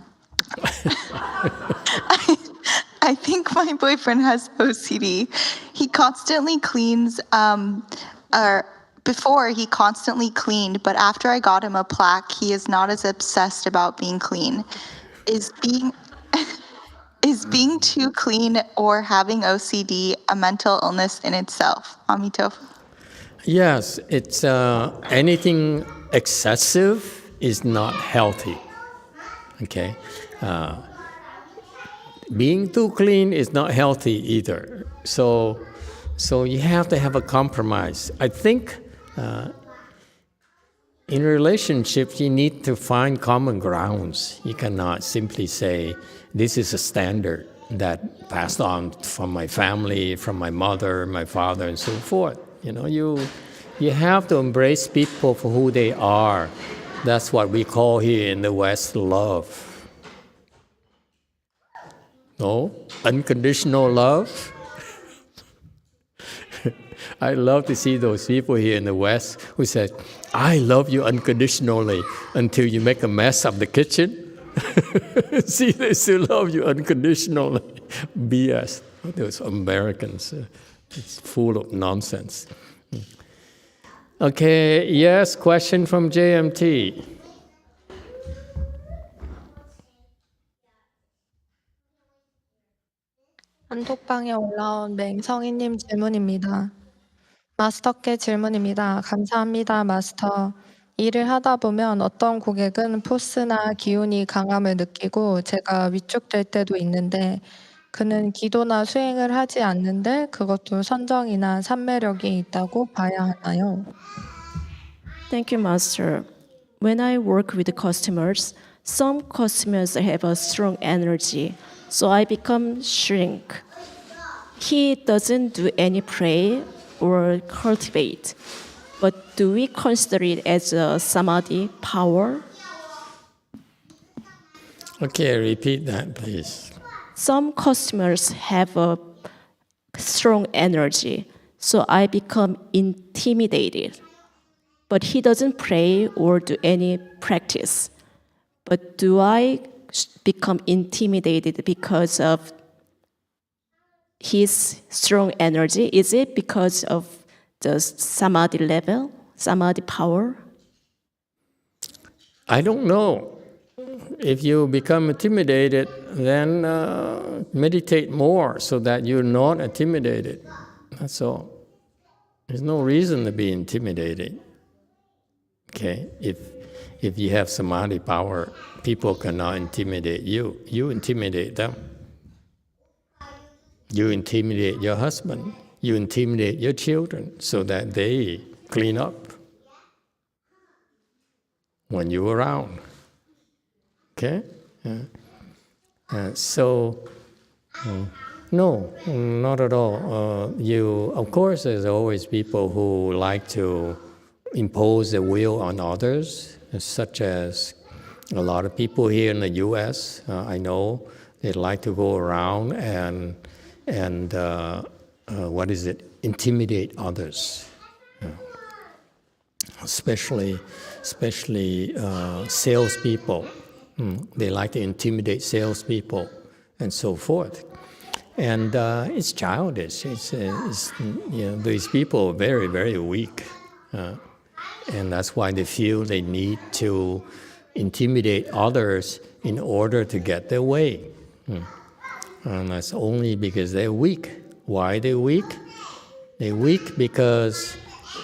I think my boyfriend has OCD. He constantly cleans, before he constantly cleaned, but after I got him a plaque, he is not as obsessed about being clean. Is being too clean or having OCD a mental illness in itself? Emitofuo. Yes, it's anything excessive is not healthy. Okay, being too clean is not healthy either. So you have to have a compromise. I think in relationships you need to find common grounds. You cannot simply say this is a standard that passed on from my family, from my mother, my father, and so forth. You have to embrace people for who they are. That's what we call here in the West love. No? Unconditional love. I love to see those people here in the West who say, I love you unconditionally until you make a mess of the kitchen. See, they still love you unconditionally. BS. Those Americans, it's full of nonsense. Okay, yes, question from JMT. 단톡방에 올라온 맹성희님 질문입니다. 마스터께 질문입니다. 감사합니다, 마스터. 일을 하다 보면 어떤 고객은 포스나 기운이 강함을 느끼고 제가 위축될 때도 있는데 그는 기도나 수행을 하지 않는데 그것도 선정이나 산매력이 있다고 봐야 하나요? Thank you, Master. When I work with customers, some customers have a strong energy, so I become shrink. He doesn't do any pray or cultivate, but do we consider it as a samadhi power? Okay, repeat that, please. Some customers have a strong energy, so I become intimidated. But he doesn't pray or do any practice. But do I become intimidated because of his strong energy? Is it because of the samadhi level, samadhi power? I don't know. If you become intimidated, then meditate more so that you're not intimidated. That's all. There's no reason to be intimidated. Okay, if you have samadhi power, people cannot intimidate you. You intimidate them. You intimidate your husband. You intimidate your children so that they clean up when you're around. Okay? No, not at all. Of course, there's always people who like to impose their will on others, such as a lot of people here in the U.S. I know they like to go around and intimidate others, especially salespeople. They like to intimidate salespeople and so forth. And it's childish. These people are very, very weak. And that's why they feel they need to intimidate others in order to get their way. And that's only because they're weak. Why are they weak? They're weak because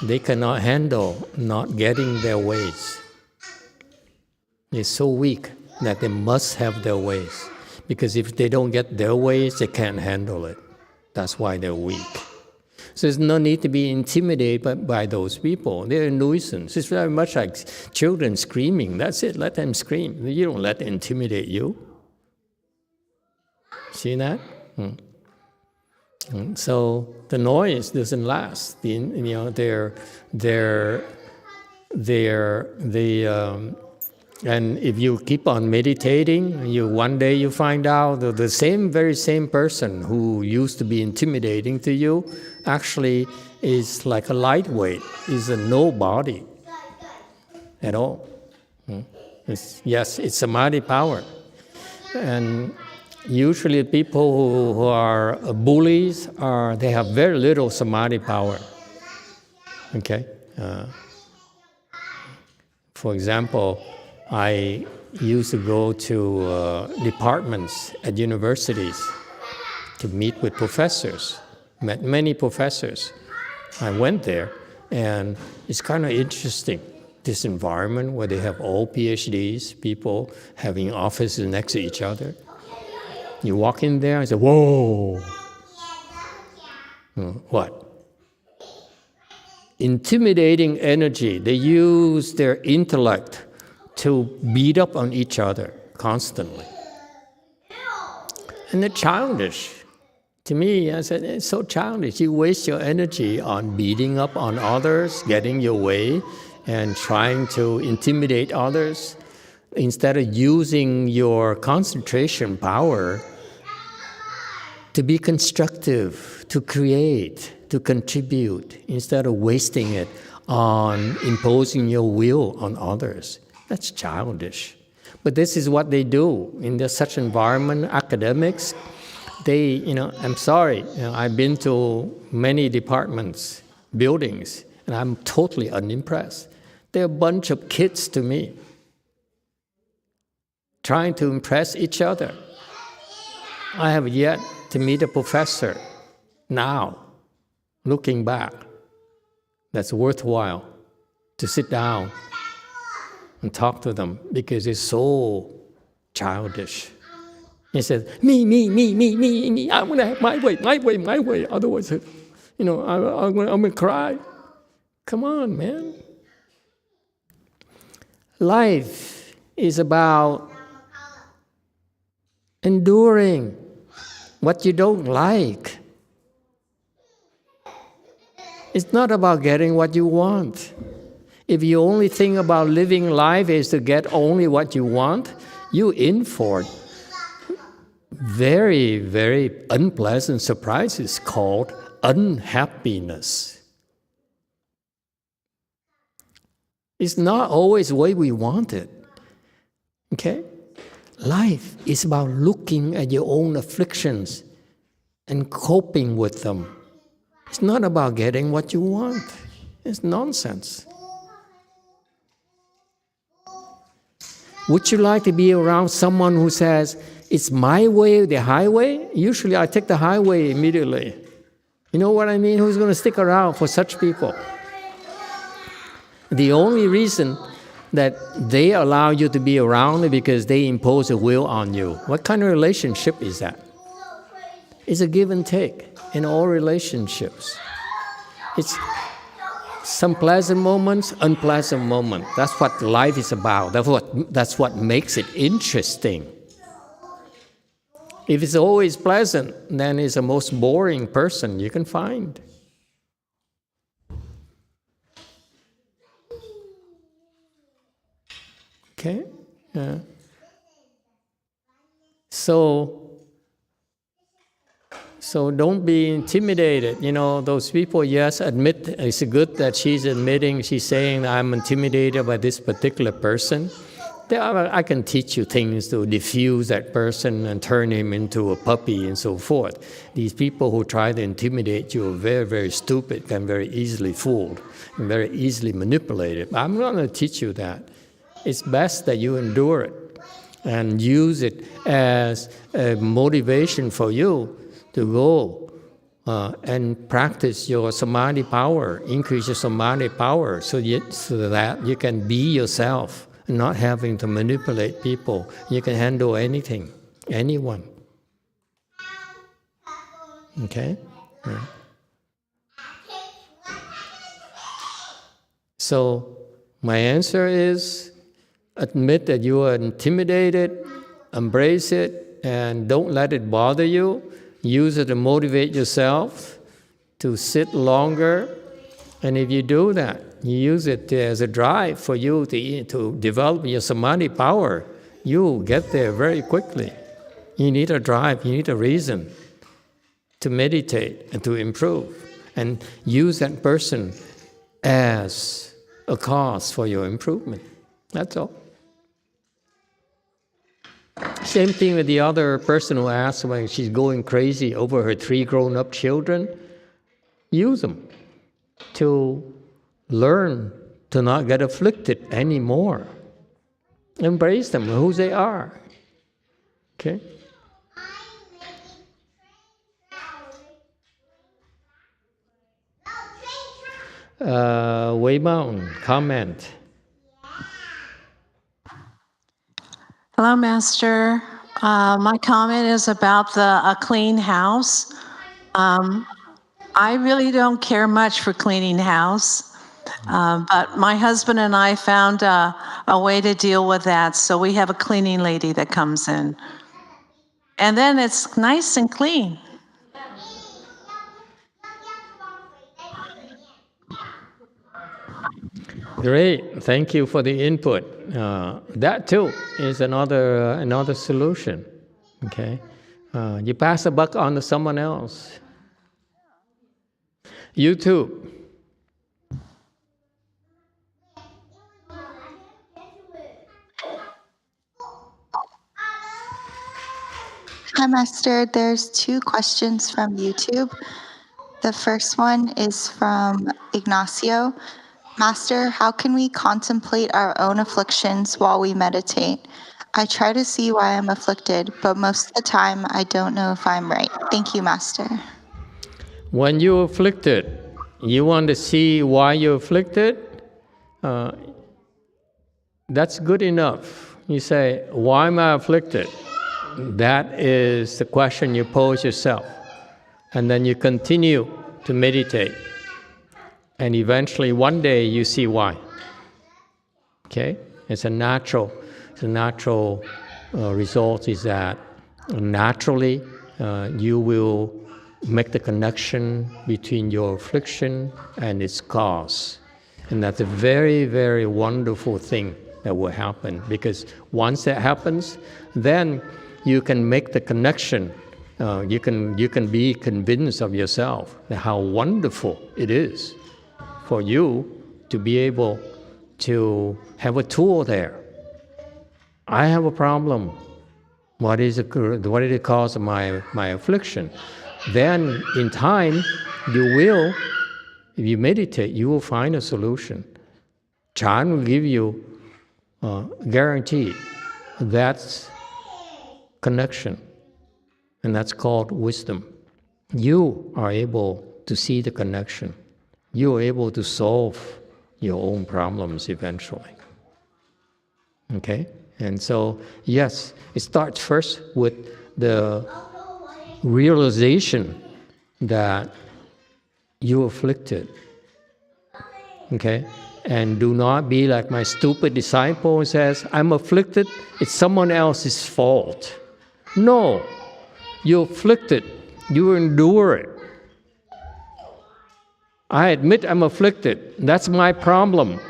they cannot handle not getting their ways. They're so weak that they must have their ways. Because if they don't get their ways, they can't handle it. That's why they're weak. So there's no need to be intimidated by those people. They're a nuisance. It's very much like children screaming. That's it. Let them scream. You don't let them intimidate you. See that? So the noise doesn't last. And if you keep on meditating, one day you find out that the very same person who used to be intimidating to you actually is like a lightweight, is a nobody at all. It's samadhi power. And usually people who are bullies, they have very little samadhi power. Okay? For example, I used to go to departments at universities to meet with professors, met many professors. I went there, and it's kind of interesting, this environment where they have all PhDs, people having offices next to each other. You walk in there and say, whoa! What? Intimidating energy. They use their intellect to beat up on each other constantly. And they're childish. To me, I said, it's so childish. You waste your energy on beating up on others, getting your way, and trying to intimidate others, instead of using your concentration power to be constructive, to create, to contribute, instead of wasting it on imposing your will on others. That's childish. But this is what they do in such environment. Academics, I'm sorry, I've been to many departments, buildings, and I'm totally unimpressed. They're a bunch of kids to me, trying to impress each other. I have yet to meet a professor now, looking back, that's worthwhile to sit down and talk to them, because it's so childish. He says, me, I want to have my way. Otherwise, I'm going to cry. Come on, man. Life is about enduring what you don't like. It's not about getting what you want. If you only think about living life is to get only what you want, you're in for very, very unpleasant surprises called unhappiness. It's not always the way we want it. Okay? Life is about looking at your own afflictions and coping with them. It's not about getting what you want. It's nonsense. Would you like to be around someone who says, it's my way, the highway? Usually I take the highway immediately. You know what I mean? Who's going to stick around for such people? The only reason that they allow you to be around is because they impose a will on you. What kind of relationship is that? It's a give and take in all relationships. It's some pleasant moments, unpleasant moments. That's what life is about. That's what makes it interesting. If it's always pleasant, then it's the most boring person you can find. Okay? Yeah. So don't be intimidated. Those people, yes, admit, it's good that she's admitting, she's saying, I'm intimidated by this particular person. I can teach you things to diffuse that person and turn him into a puppy and so forth. These people who try to intimidate you are very, very stupid, can very easily fooled, and very easily manipulated. I'm not going to teach you that. It's best that you endure it and use it as a motivation for you to go and practice your samadhi power, increase your samadhi power so that you can be yourself, not having to manipulate people. You can handle anything, anyone. Okay? Yeah. So my answer is, admit that you are intimidated, embrace it, and don't let it bother you. Use it to motivate yourself to sit longer And if you do that, you use it as a drive for you to develop your samadhi power, you get there very quickly. You need a drive, you need a reason to meditate and to improve, and use that person as a cause for your improvement. That's all. Same thing with the other person who asked when she's going crazy over her 3 grown-up children. Use them to learn to not get afflicted anymore. Embrace them who they are. Okay? Wei Mountain, comment. Hello, Master. My comment is about a clean house. I really don't care much for cleaning house, but my husband and I found a way to deal with that. So we have a cleaning lady that comes in. And then it's nice and clean. Great, thank you for the input. That too is another solution. Okay, you pass the buck on to someone else. YouTube. Hi, Master. There's 2 questions from YouTube. The first one is from Ignacio. Master, how can we contemplate our own afflictions while we meditate? I try to see why I'm afflicted, but most of the time I don't know if I'm right. Thank you, Master. When you're afflicted, you want to see why you're afflicted? That's good enough. You say, why am I afflicted? That is the question you pose yourself. And then you continue to meditate. And eventually, one day, you see why. Okay? It's a natural result is that naturally you will make the connection between your affliction and its cause. And that's a very, very wonderful thing that will happen, because once that happens, then you can make the connection. You can be convinced of yourself that how wonderful it is for you to be able to have a tool there. I have a problem. What is the cause of my affliction? Then in time, you will, if you meditate, you will find a solution. Chan will give you guarantee. That's connection. And that's called wisdom. You are able to see the connection. You are able to solve your own problems eventually. Okay? And so, yes, it starts first with the realization that you're afflicted. Okay? And do not be like my stupid disciple who says, I'm afflicted, it's someone else's fault. No. You're afflicted. You endure it. I admit I'm afflicted. That's my problem.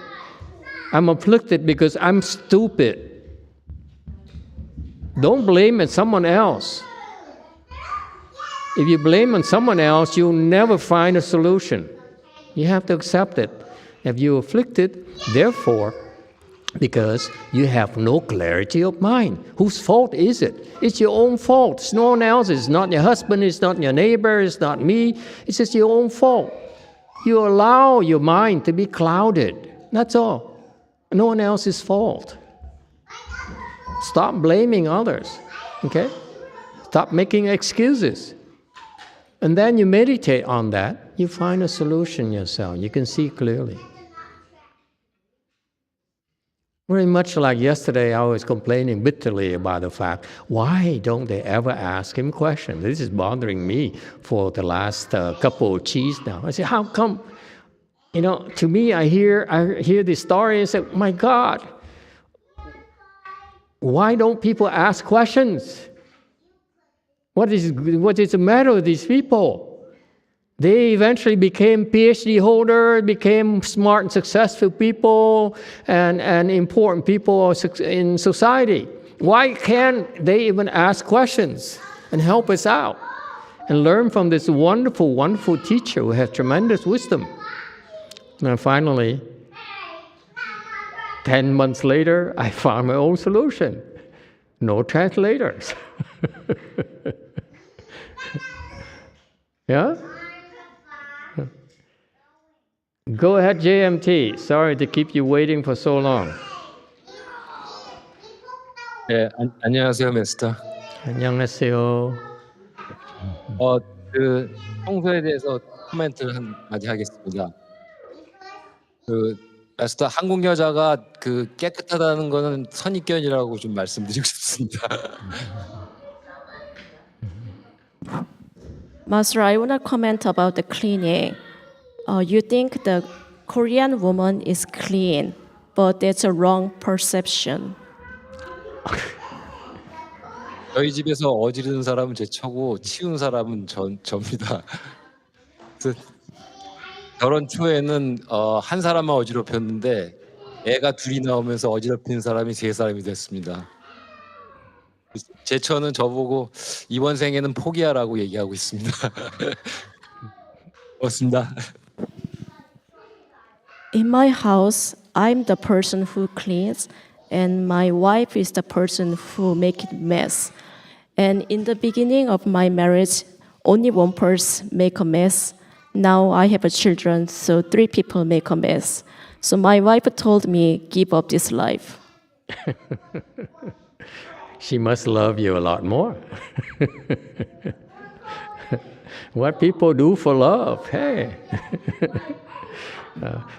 I'm afflicted because I'm stupid. Don't blame it someone else. If you blame on someone else, you'll never find a solution. You have to accept it. If you're afflicted, therefore, because you have no clarity of mind. Whose fault is it? It's your own fault. It's no one else's. It's not your husband, it's not your neighbor, it's not me. It's just your own fault. You allow your mind to be clouded. That's all. No one else's fault. Stop blaming others. Okay? Stop making excuses. And then you meditate on that. You find a solution yourself. You can see clearly. Very much like yesterday, I was complaining bitterly about the fact, why don't they ever ask him questions? This is bothering me for the last couple of cheese now. I say, how come? You know, to me, I hear this story and say, my God, why don't people ask questions? What is the matter with these people? They eventually became PhD holders, became smart and successful people, and important people in society. Why can't they even ask questions and help us out and learn from this wonderful, wonderful teacher who has tremendous wisdom? And finally, 10 months later, I found my own solution. No translators. Yeah? Go ahead, JMT. Sorry to keep you waiting for so long. 네, 안녕하세요, 마스터. 안녕하세요. 그 청소에 대해서 코멘트를 한마디 하겠습니다. 마스터, 한국 여자가 깨끗하다는 거는 선입견이라고 좀 말씀드리고 싶습니다. Master, I want to comment about the cleaning. You think the Korean woman is clean, but that's a wrong perception. 저희 집에서 어지르는 사람은 제 처고, 치운 사람은 접니다. 결혼 초에는 한 사람만 어지럽혔는데 애가 둘이 나오면서 어지럽히는 사람이 3사람이 됐습니다. 제 처는 저보고 이번 생에는 포기하라고 얘기하고 있습니다. 고맙습니다. In my house, I'm the person who cleans, and my wife is the person who make it mess. And in the beginning of my marriage, only one person make a mess. Now I have children, so 3 people make a mess. So my wife told me, give up this life. She must love you a lot more. What people do for love, hey.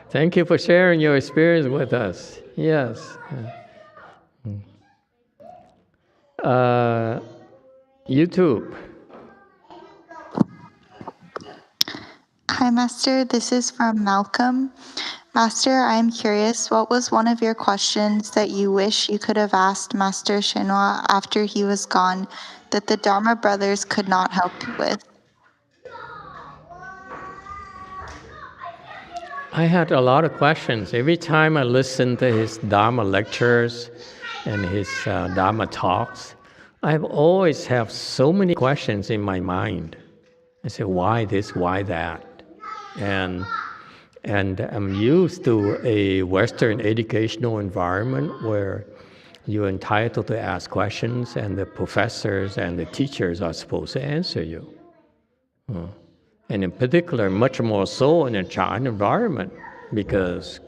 Thank you for sharing your experience with us. Yes. YouTube. Hi, Master. This is from Malcolm. Master, I'm curious, what was one of your questions that you wish you could have asked Master YongHua after he was gone that the Dharma brothers could not help you with? I had a lot of questions. Every time I listened to his Dharma lectures and his Dharma talks, I've always have so many questions in my mind. I say, why this, why that? And I'm used to a Western educational environment where you're entitled to ask questions and the professors and the teachers are supposed to answer you. And in particular, much more so in a child environment, because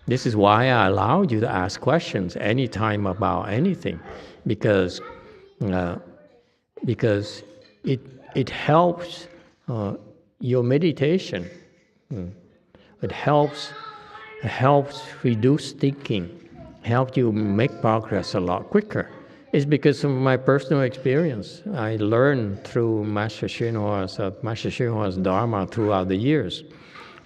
this is why I allowed you to ask questions anytime about anything, because it helps your meditation. It helps reduce thinking, helps you make progress a lot quicker. It's because of my personal experience. I learned through Master YongHua's Dharma throughout the years.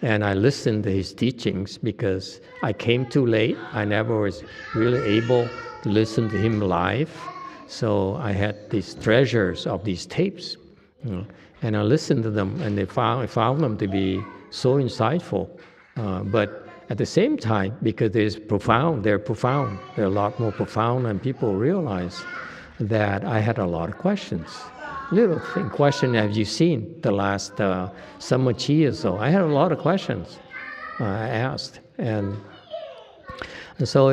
And I listened to his teachings because I came too late. I never was really able to listen to him live. So I had these treasures of these tapes. And I listened to them, and I found them to be so insightful. But at the same time, because they're profound, they're a lot more profound, and people realize that I had a lot of questions. Little question, have you seen the last summer tea or so? I had a lot of questions I asked. And so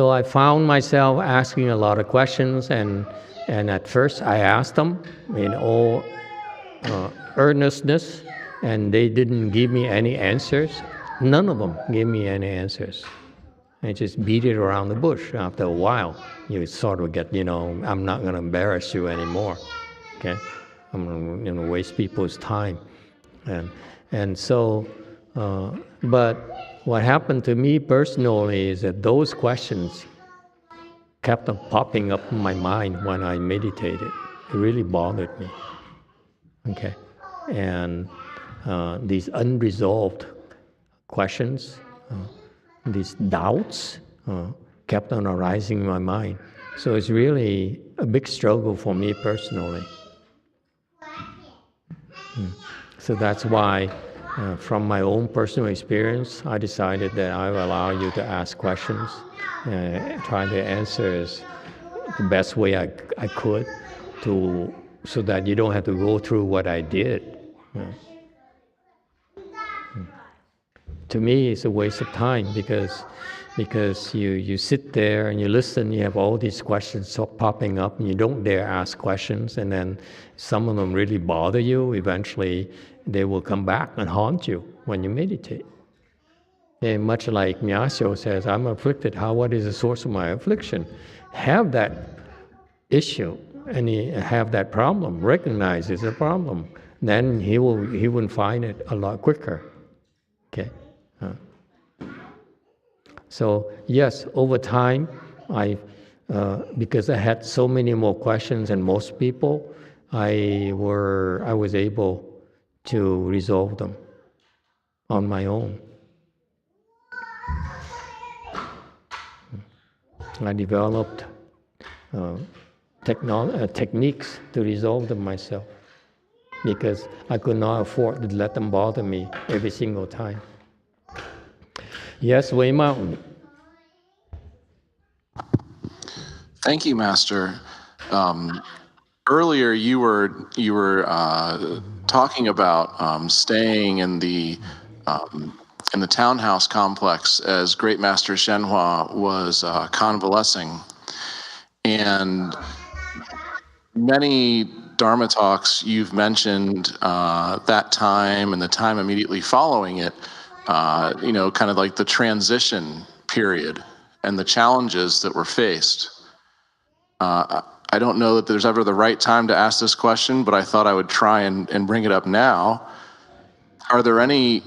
I found myself asking a lot of questions, and at first I asked them in all earnestness, and they didn't give me any answers. None of them gave me any answers. I just beat it around the bush. After a while, you sort of get, I'm not going to embarrass you anymore. Okay, I'm going to waste people's time, and so. But what happened to me personally is that those questions kept on popping up in my mind when I meditated. It really bothered me. Okay, and these unresolved questions, these doubts kept on arising in my mind. So it's really a big struggle for me personally. So that's why, from my own personal experience, I decided that I will allow you to ask questions, try to answer the best way I could, so that you don't have to go through what I did. To me, it's a waste of time because you sit there and you listen, you have all these questions popping up, and you don't dare ask questions, and then some of them really bother you. Eventually, they will come back and haunt you when you meditate. And much like Myasyo says, I'm afflicted. What is the source of my affliction? Have that issue and have that problem. Recognize it's a problem. Then he will find it a lot quicker. Okay. So yes, over time, because I had so many more questions than most people, I was able to resolve them on my own. I developed techniques to resolve them myself because I could not afford to let them bother me every single time. Yes, Wei Mountain. Thank you, Master. Earlier, you were talking about staying in the townhouse complex as Great Master YongHua was convalescing, and many Dharma talks you've mentioned that time and the time immediately following it. Kind of like the transition period and the challenges that were faced. I don't know that there's ever the right time to ask this question, but I thought I would try and bring it up now. Are there any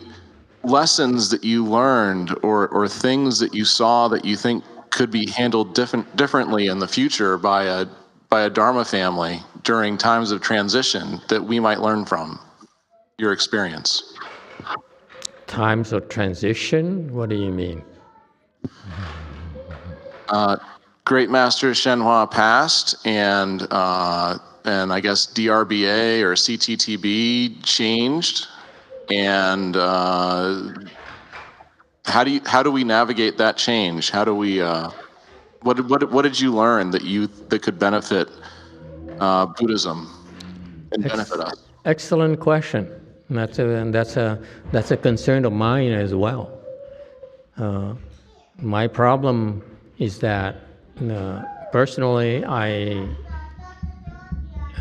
lessons that you learned or things that you saw that you think could be handled differently in the future by a Dharma family during times of transition that we might learn from your experience? Times of transition? What do you mean? Great Master YongHua passed, and I guess DRBA or CTTB changed, and how do we navigate that change? How do we what did you learn that could benefit Buddhism and benefit us? Excellent question. That's a concern of mine as well. My problem is that personally, I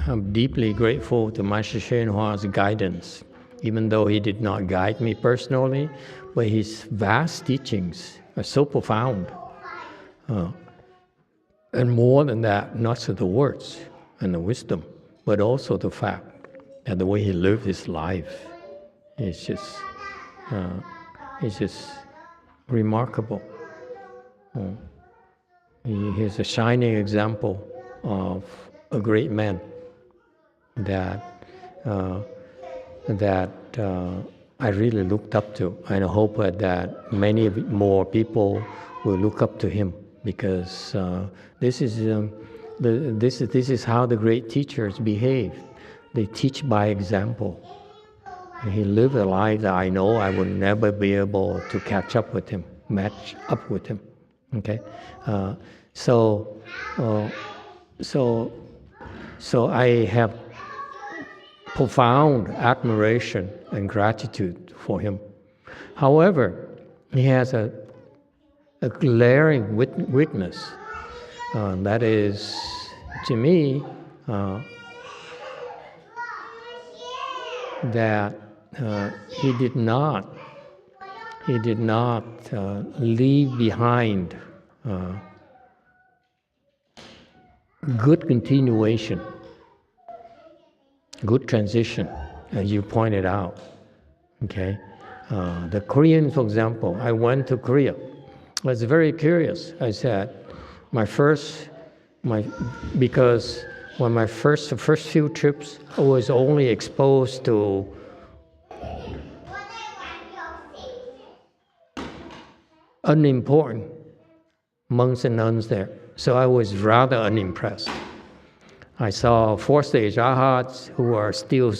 am deeply grateful to Master YongHua's guidance, even though he did not guide me personally, but his vast teachings are so profound. And more than that, not just the words and the wisdom, but also the fact that the way he lived his life is just remarkable. He is a shining example of a great man that I really looked up to, and I hope that many more people will look up to him, because this is how the great teachers behave. They teach by example. He lived a life that I know I will never be able to match up with him. Okay, so I have profound admiration and gratitude for him. However, he has a glaring weakness. That is, to me, that he did not leave behind good continuation, good transition, as you pointed out. Okay, the Koreans, for example, I went to Korea. I was very curious. I said, because when my first few trips, I was only exposed to unimportant monks and nuns there. So I was rather unimpressed. I saw fourth-stage arhats who are still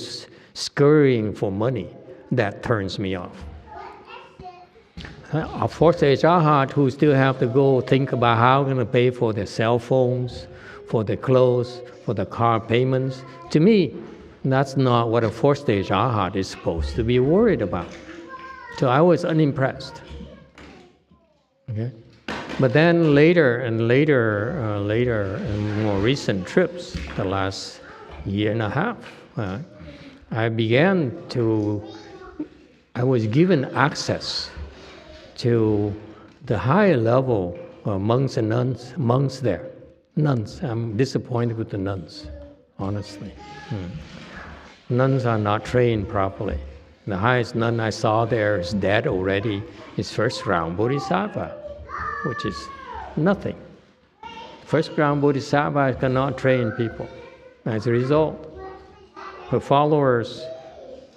scurrying for money. That turns me off. A fourth-stage arhat who still have to go think about how they're going to pay for their cell phones, for their clothes, for the car payments. To me, that's not what a fourth-stage arhat is supposed to be worried about. So I was unimpressed. Okay? But then later and more recent trips, the last year and a half, I was given access to the higher level monks and nuns there. Nuns, I'm disappointed with the nuns, honestly. Nuns are not trained properly. The highest nun I saw there is dead already. Is first ground Bodhisattva, which is nothing. First ground Bodhisattva cannot train people. As a result, her followers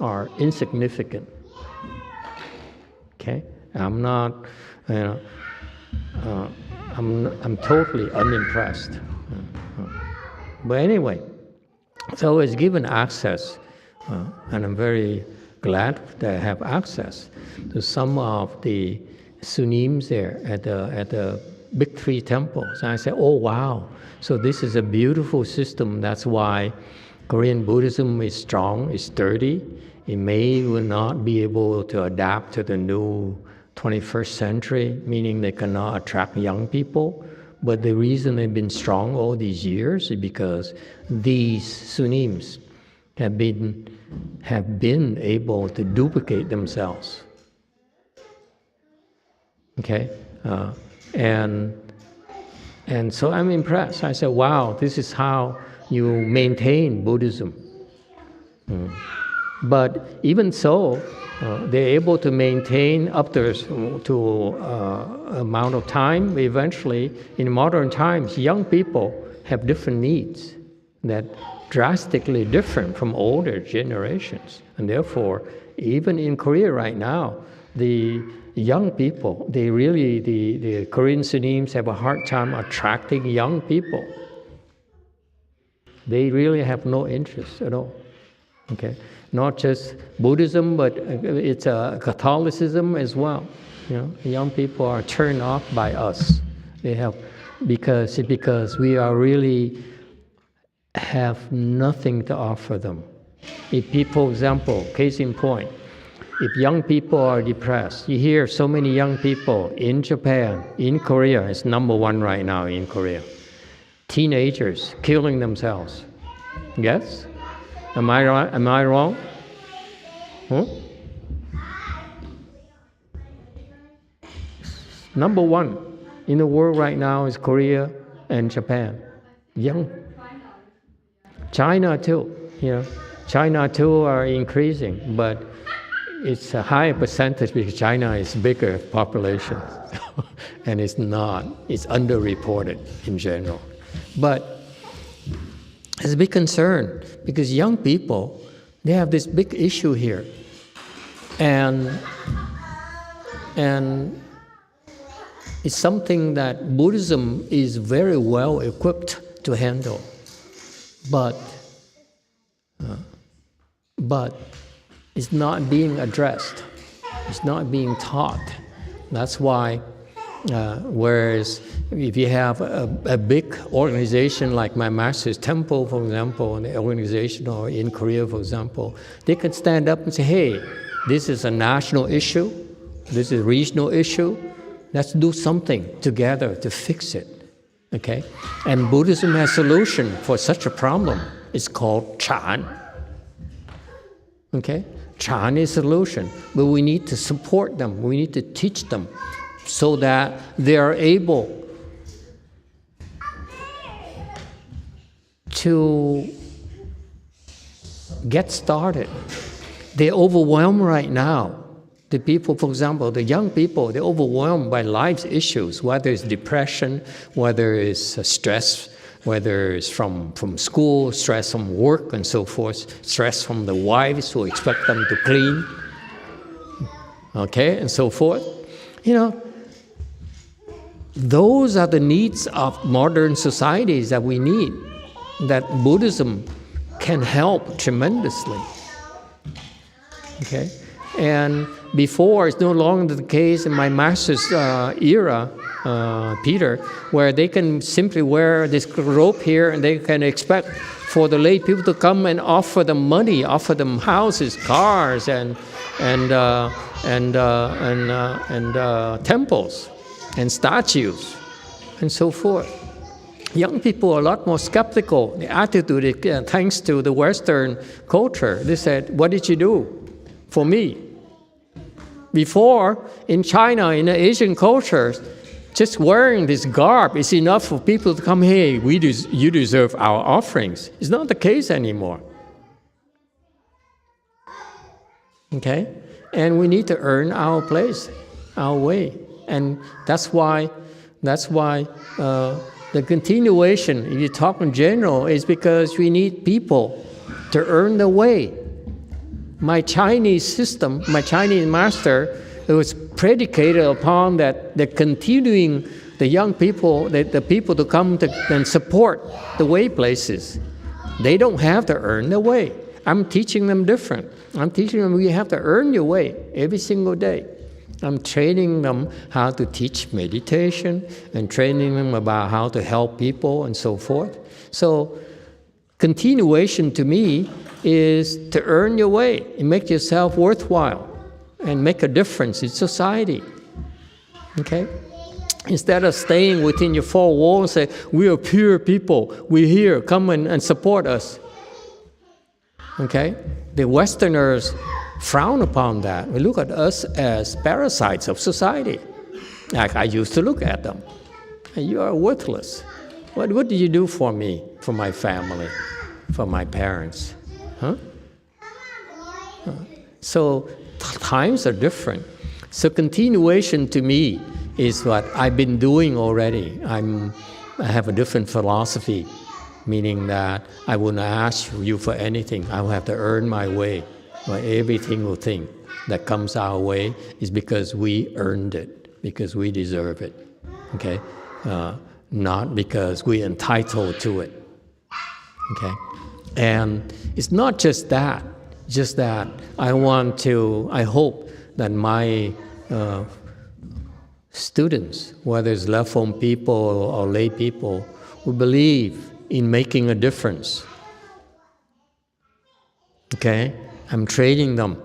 are insignificant. Okay, I'm not, I'm totally unimpressed. But anyway, so I was given access, and I'm very glad that I have access to some of the sunims there at the big three temples. And I said, oh wow, so this is a beautiful system. That's why Korean Buddhism is strong, is sturdy. It will not be able to adapt to the new 21st century, meaning they cannot attract young people. But the reason they've been strong all these years is because these sunims have been able to duplicate themselves. Okay, and so I'm impressed. I said, wow, this is how you maintain Buddhism. But even so, they're able to maintain up to amount of time. Eventually, in modern times, young people have different needs that drastically different from older generations. And therefore, even in Korea right now, the young people, the Korean sunims have a hard time attracting young people. They really have no interest at all. Okay, not just Buddhism, but it's Catholicism as well. You know, young people are turned off by us. They have because we are really have nothing to offer them. If people, for example, case in point, if young people are depressed, you hear so many young people in Japan, in Korea, it's #1 right now in Korea. Teenagers killing themselves. Yes? Am I right? Am I wrong? #1 in the world right now is Korea and Japan. Young. China too. You know, China too are increasing, but it's a higher percentage because China is bigger population, and it's underreported in general. But it's a big concern because young people, they have this big issue here, and it's something that Buddhism is very well equipped to handle, but it's not being addressed. It's not being taught. That's why, whereas if you have a big organization like my master's temple, for example, an organization, or in Korea, for example, they can stand up and say, hey, this is a national issue, this is a regional issue, let's do something together to fix it, okay? And Buddhism has a solution for such a problem. It's called Chan, okay? Chan is a solution, but we need to support them, we need to teach them so that they are able to get started. They're overwhelmed right now. The people, for example, the young people, they're overwhelmed by life's issues, whether it's depression, whether it's stress, whether it's from school, stress from work and so forth, stress from the wives who expect them to clean, okay, and so forth. You know, those are the needs of modern societies that we need, that Buddhism can help tremendously. Okay? And before, it's no longer the case in my master's era, Peter, where they can simply wear this robe here and they can expect for the lay people to come and offer them money, offer them houses, cars, and temples and statues and so forth. Young people are a lot more skeptical. The attitude is, thanks to the Western culture, they said, what did you do for me? Before, in China, in the Asian cultures, just wearing this garb is enough for people to come, hey, you deserve our offerings. It's not the case anymore. Okay? And we need to earn our place, our way. And that's why the continuation, if you talk in general, is because we need people to earn the way. My Chinese system, my Chinese master, it was predicated upon that the continuing the young people, the people to come to and support the way places. They don't have to earn the way. I'm teaching them different. I'm teaching them you have to earn your way every single day. I'm training them how to teach meditation and training them about how to help people and so forth. So continuation to me is to earn your way and make yourself worthwhile and make a difference in society. Okay? Instead of staying within your four walls and say, we are pure people, we're here, come and support us. Okay? The Westerners frown upon that. We look at us as parasites of society. Like I used to look at them. And you are worthless. What did you do for me, for my family, for my parents? Huh? So times are different. So continuation to me is what I've been doing already. I have a different philosophy, meaning that I will not ask you for anything. I will have to earn my way. Well, every single thing that comes our way is because we earned it, because we deserve it. Okay? Not because we're entitled to it. Okay? And it's not just that I hope that my students, whether it's left home people or lay people, will believe in making a difference. Okay? I'm training them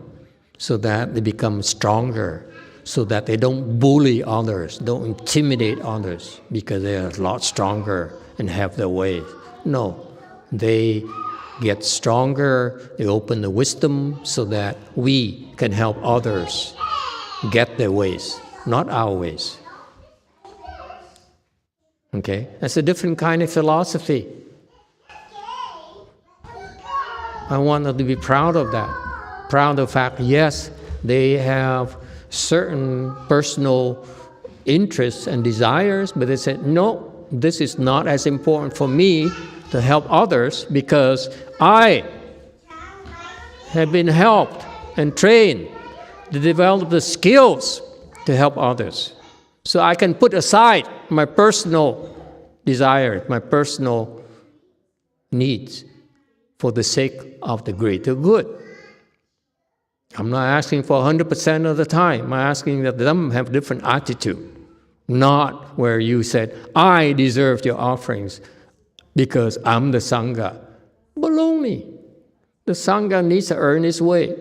so that they become stronger, so that they don't bully others, don't intimidate others because they are a lot stronger and have their way. No, they get stronger, they open the wisdom so that we can help others get their ways, not our ways. Okay? That's a different kind of philosophy. I want them to be proud of that. Proud of the fact, yes, they have certain personal interests and desires, but they said, no, this is not as important for me to help others because I have been helped and trained to develop the skills to help others. So I can put aside my personal desires, my personal needs for the sake of the greater good. I'm not asking for 100% of the time. I'm asking that them have different attitude, not where you said, I deserve your offerings because I'm the Sangha. Baloney. The Sangha needs to earn its way.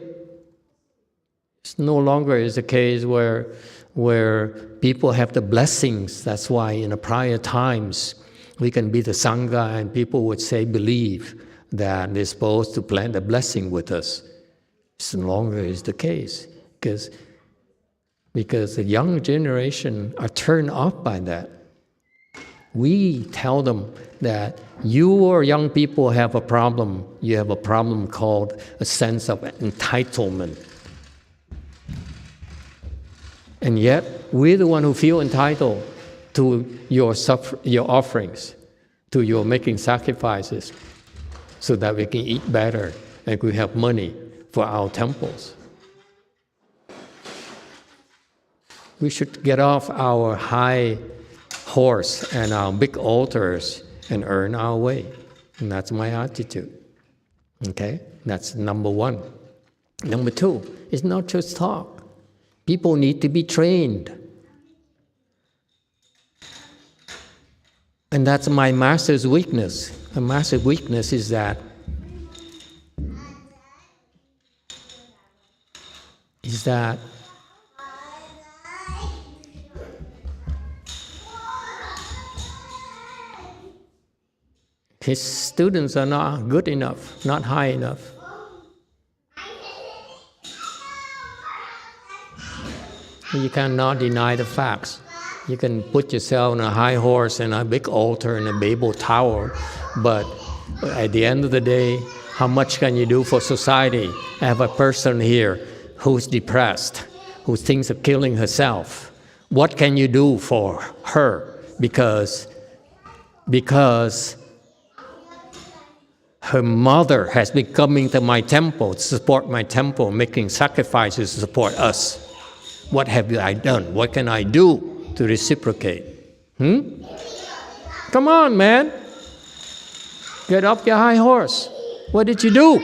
It's no longer is the case where people have the blessings. That's why in the prior times we can be the Sangha and people would say, believe that they're supposed to plant a blessing with us. It's no longer is the case because the young generation are turned off by that. We tell them that your young people have a problem. You have a problem called a sense of entitlement. And yet, we're the one who feel entitled to your offerings, to your making sacrifices, so that we can eat better and we have money for our temples. We should get off our high horse and our big altars and earn our way. And that's my attitude. Okay? That's number one. Number two, it's not just talk. People need to be trained. And that's my master's weakness. My master's weakness is that his students are not good enough, not high enough. You cannot deny the facts. You can put yourself on a high horse and a big altar in a Babel tower, but at the end of the day, how much can you do for society? I have a person here who's depressed, who thinks of killing herself. What can you do for her? Because her mother has been coming to my temple to support my temple, making sacrifices to support us. What have I done? What can I do to reciprocate? Come on, man. Get off your high horse. What did you do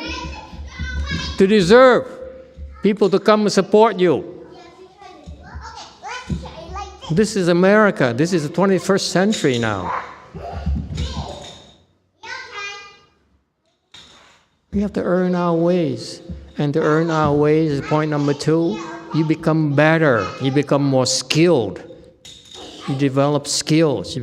to deserve people to come and support you? This is America. This is the 21st century now. We have to earn our ways. And to earn our ways is point number two. You become better. You become more skilled. You develop skills. You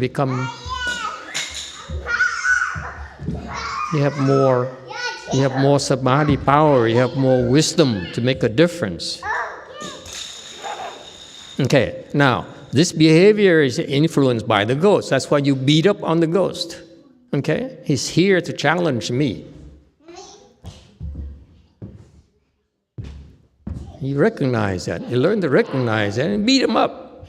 have more samadhi power. You have more wisdom to make a difference. Okay, now, this behavior is influenced by the ghost. That's why you beat up on the ghost. Okay? He's here to challenge me. You recognize that. You learn to recognize that and beat him up.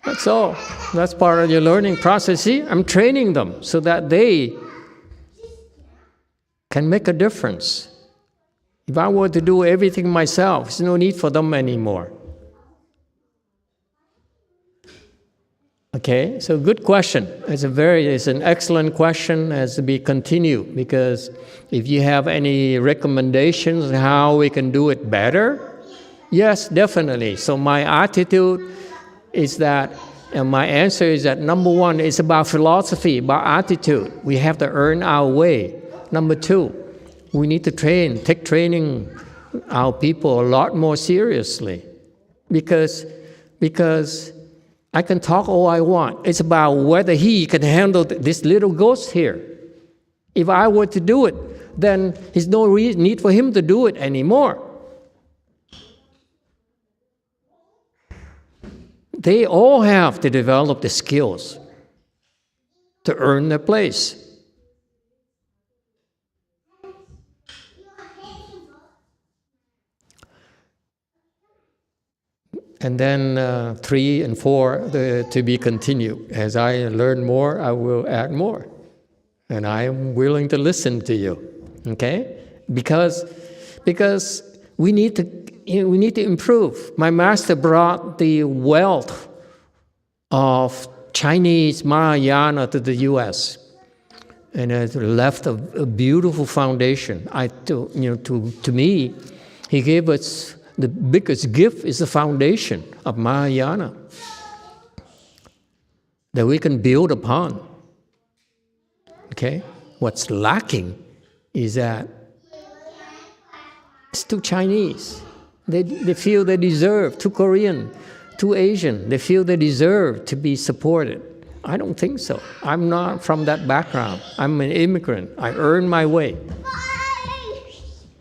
That's all. That's part of your learning process. See, I'm training them so that they can make a difference. If I were to do everything myself, there's no need for them anymore. Okay, so good question. It's an excellent question, has to be continued, because if you have any recommendations on how we can do it better, yes, definitely. So my attitude is that, and my answer is that, number one, it's about philosophy, about attitude. We have to earn our way. Number two, we need to take training our people a lot more seriously, because I can talk all I want. It's about whether he can handle this little ghost here. If I were to do it, then there's no need for him to do it anymore. They all have to develop the skills to earn their place. And then 3 and 4 to be continued. As I learn more, I will add more. And I am willing to listen to you, okay? Because we need to improve. My master brought the wealth of Chinese Mahayana to the U.S. and it left a beautiful foundation. To me, he gave us the biggest gift is the foundation of Mahayana that we can build upon. Okay? What's lacking is that it's too Chinese. They feel they deserve, too Korean, too Asian. They feel they deserve to be supported. I don't think so. I'm not from that background. I'm an immigrant. I earned my way.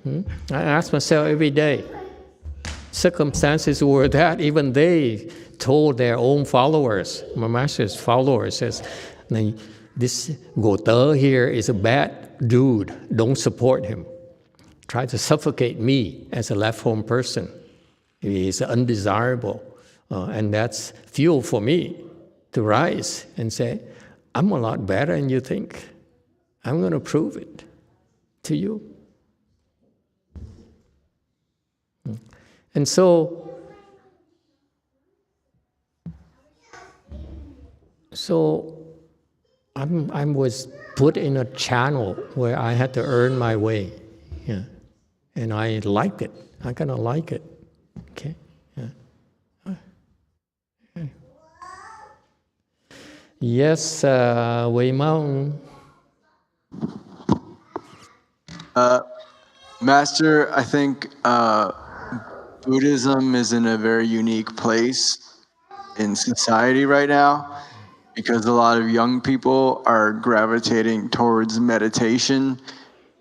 I ask myself every day, circumstances were that even they told their own followers, my master's followers, says, this Gote here is a bad dude, don't support him. Try to suffocate me as a left-home person. He is undesirable. And that's fuel for me to rise and say, I'm a lot better than you think. I'm going to prove it to you. And so I was put in a channel where I had to earn my way, yeah, and I liked it. I kind of like it. Okay, yeah. Okay. Yes, Wei Mao. Master, I think Buddhism is in a very unique place in society right now because a lot of young people are gravitating towards meditation.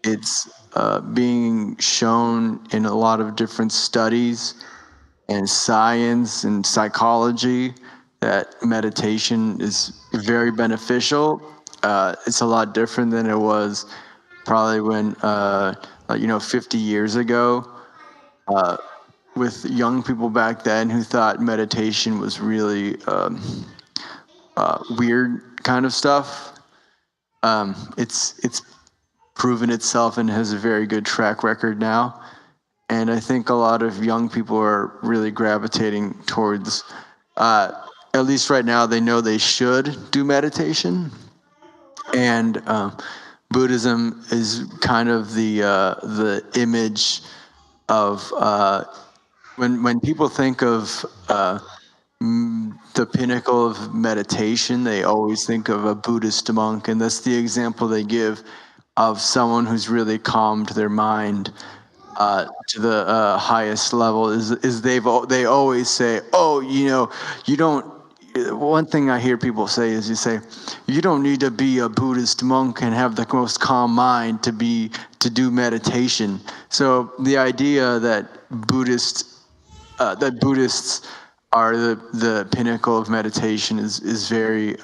It's being shown in a lot of different studies and science and psychology that meditation is very beneficial. It's a lot different than it was probably when 50 years ago, with young people back then who thought meditation was really weird kind of stuff. It's proven itself and has a very good track record now. And I think a lot of young people are really gravitating towards, at least right now, they know they should do meditation. And Buddhism is kind of the image of when people think of the pinnacle of meditation, they always think of a Buddhist monk, and that's the example they give of someone who's really calmed their mind to the highest level. Is they always say, oh, you don't. One thing I hear people say is you don't need to be a Buddhist monk and have the most calm mind to do meditation. So the idea that Buddhists are the pinnacle of meditation is very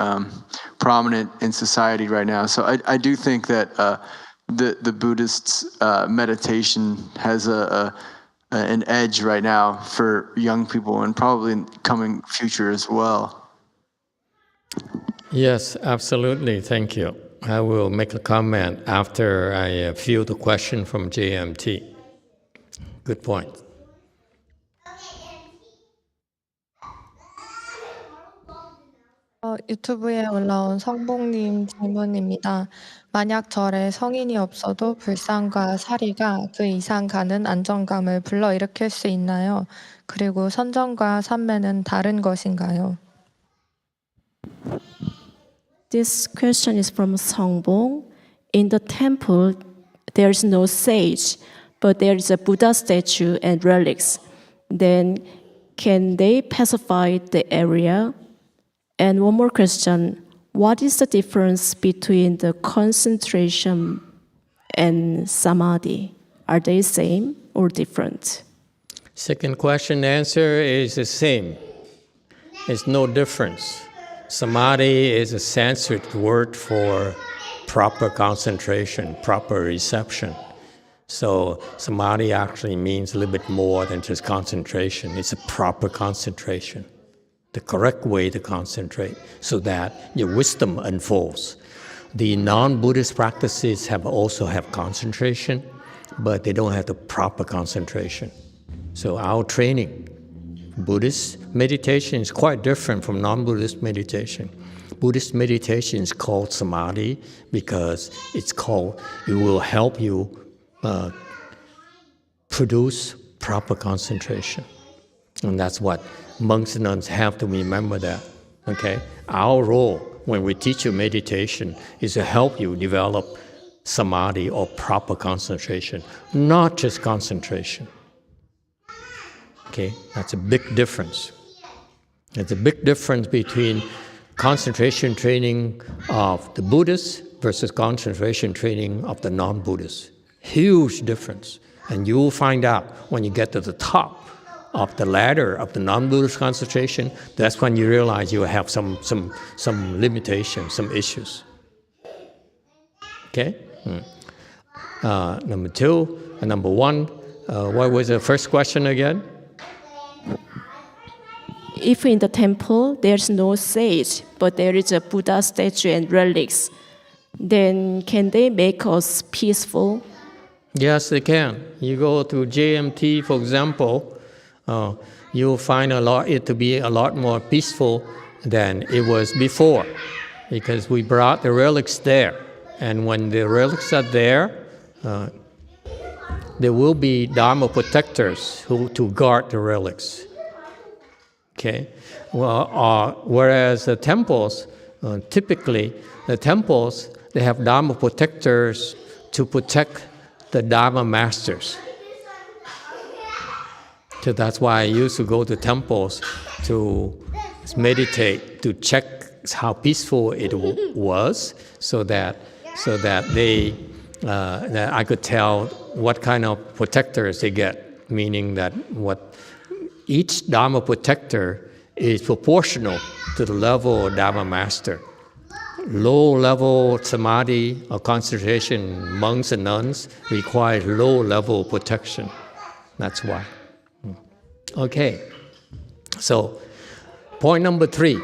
prominent in society right now. So I do think that the Buddhists' meditation has an edge right now for young people and probably in coming future as well. Yes, absolutely. Thank you. I will make a comment after I field the question from JMT. Good point. 유튜브에 올라온 성복님 질문입니다. 만약 절에 성인이 없어도 불상과 사리가 그 이상 가는 안정감을 불러일으킬 수 있나요? 그리고 선정과 산매는 다른 것인가요? This question is from Songbong. In the temple, there is no sage, but there is a Buddha statue and relics. Then, can they pacify the area? And one more question. What is the difference between the concentration and samadhi? Are they same or different? Second question, answer is the same. There's no difference. Samadhi is a Sanskrit word for proper concentration, proper reception. So samadhi actually means a little bit more than just concentration. It's a proper concentration, the correct way to concentrate so that your wisdom unfolds. The non-Buddhist practices also have concentration, but they don't have the proper concentration. So our training, Buddhist meditation is quite different from non-Buddhist meditation. Buddhist meditation is called samadhi because it will help you produce proper concentration. And that's what monks and nuns have to remember that. Okay? Our role when we teach you meditation is to help you develop samadhi or proper concentration, not just concentration. Okay, that's a big difference. There's a big difference between concentration training of the Buddhists versus concentration training of the non-Buddhists. Huge difference. And you will find out when you get to the top of the ladder of the non-Buddhist concentration, that's when you realize you have some limitations, some issues. Okay? Number two, and number one, what was the first question again? If in the temple there's no sage, but there is a Buddha statue and relics, then can they make us peaceful? Yes, they can. You go to JMT, for example, you'll find it to be a lot more peaceful than it was before. because we brought the relics there. And when the relics are there, there will be Dharma protectors to guard the relics. Okay? Well, whereas the temples, typically, the temples, they have Dharma protectors to protect the Dharma masters. So that's why I used to go to temples to meditate, to check how peaceful it was, so that that I could tell what kind of protectors they get, meaning that what each Dharma protector is proportional to the level of Dharma master. Low-level samadhi or concentration, monks and nuns require low-level protection. That's why. Okay. So, point number 3.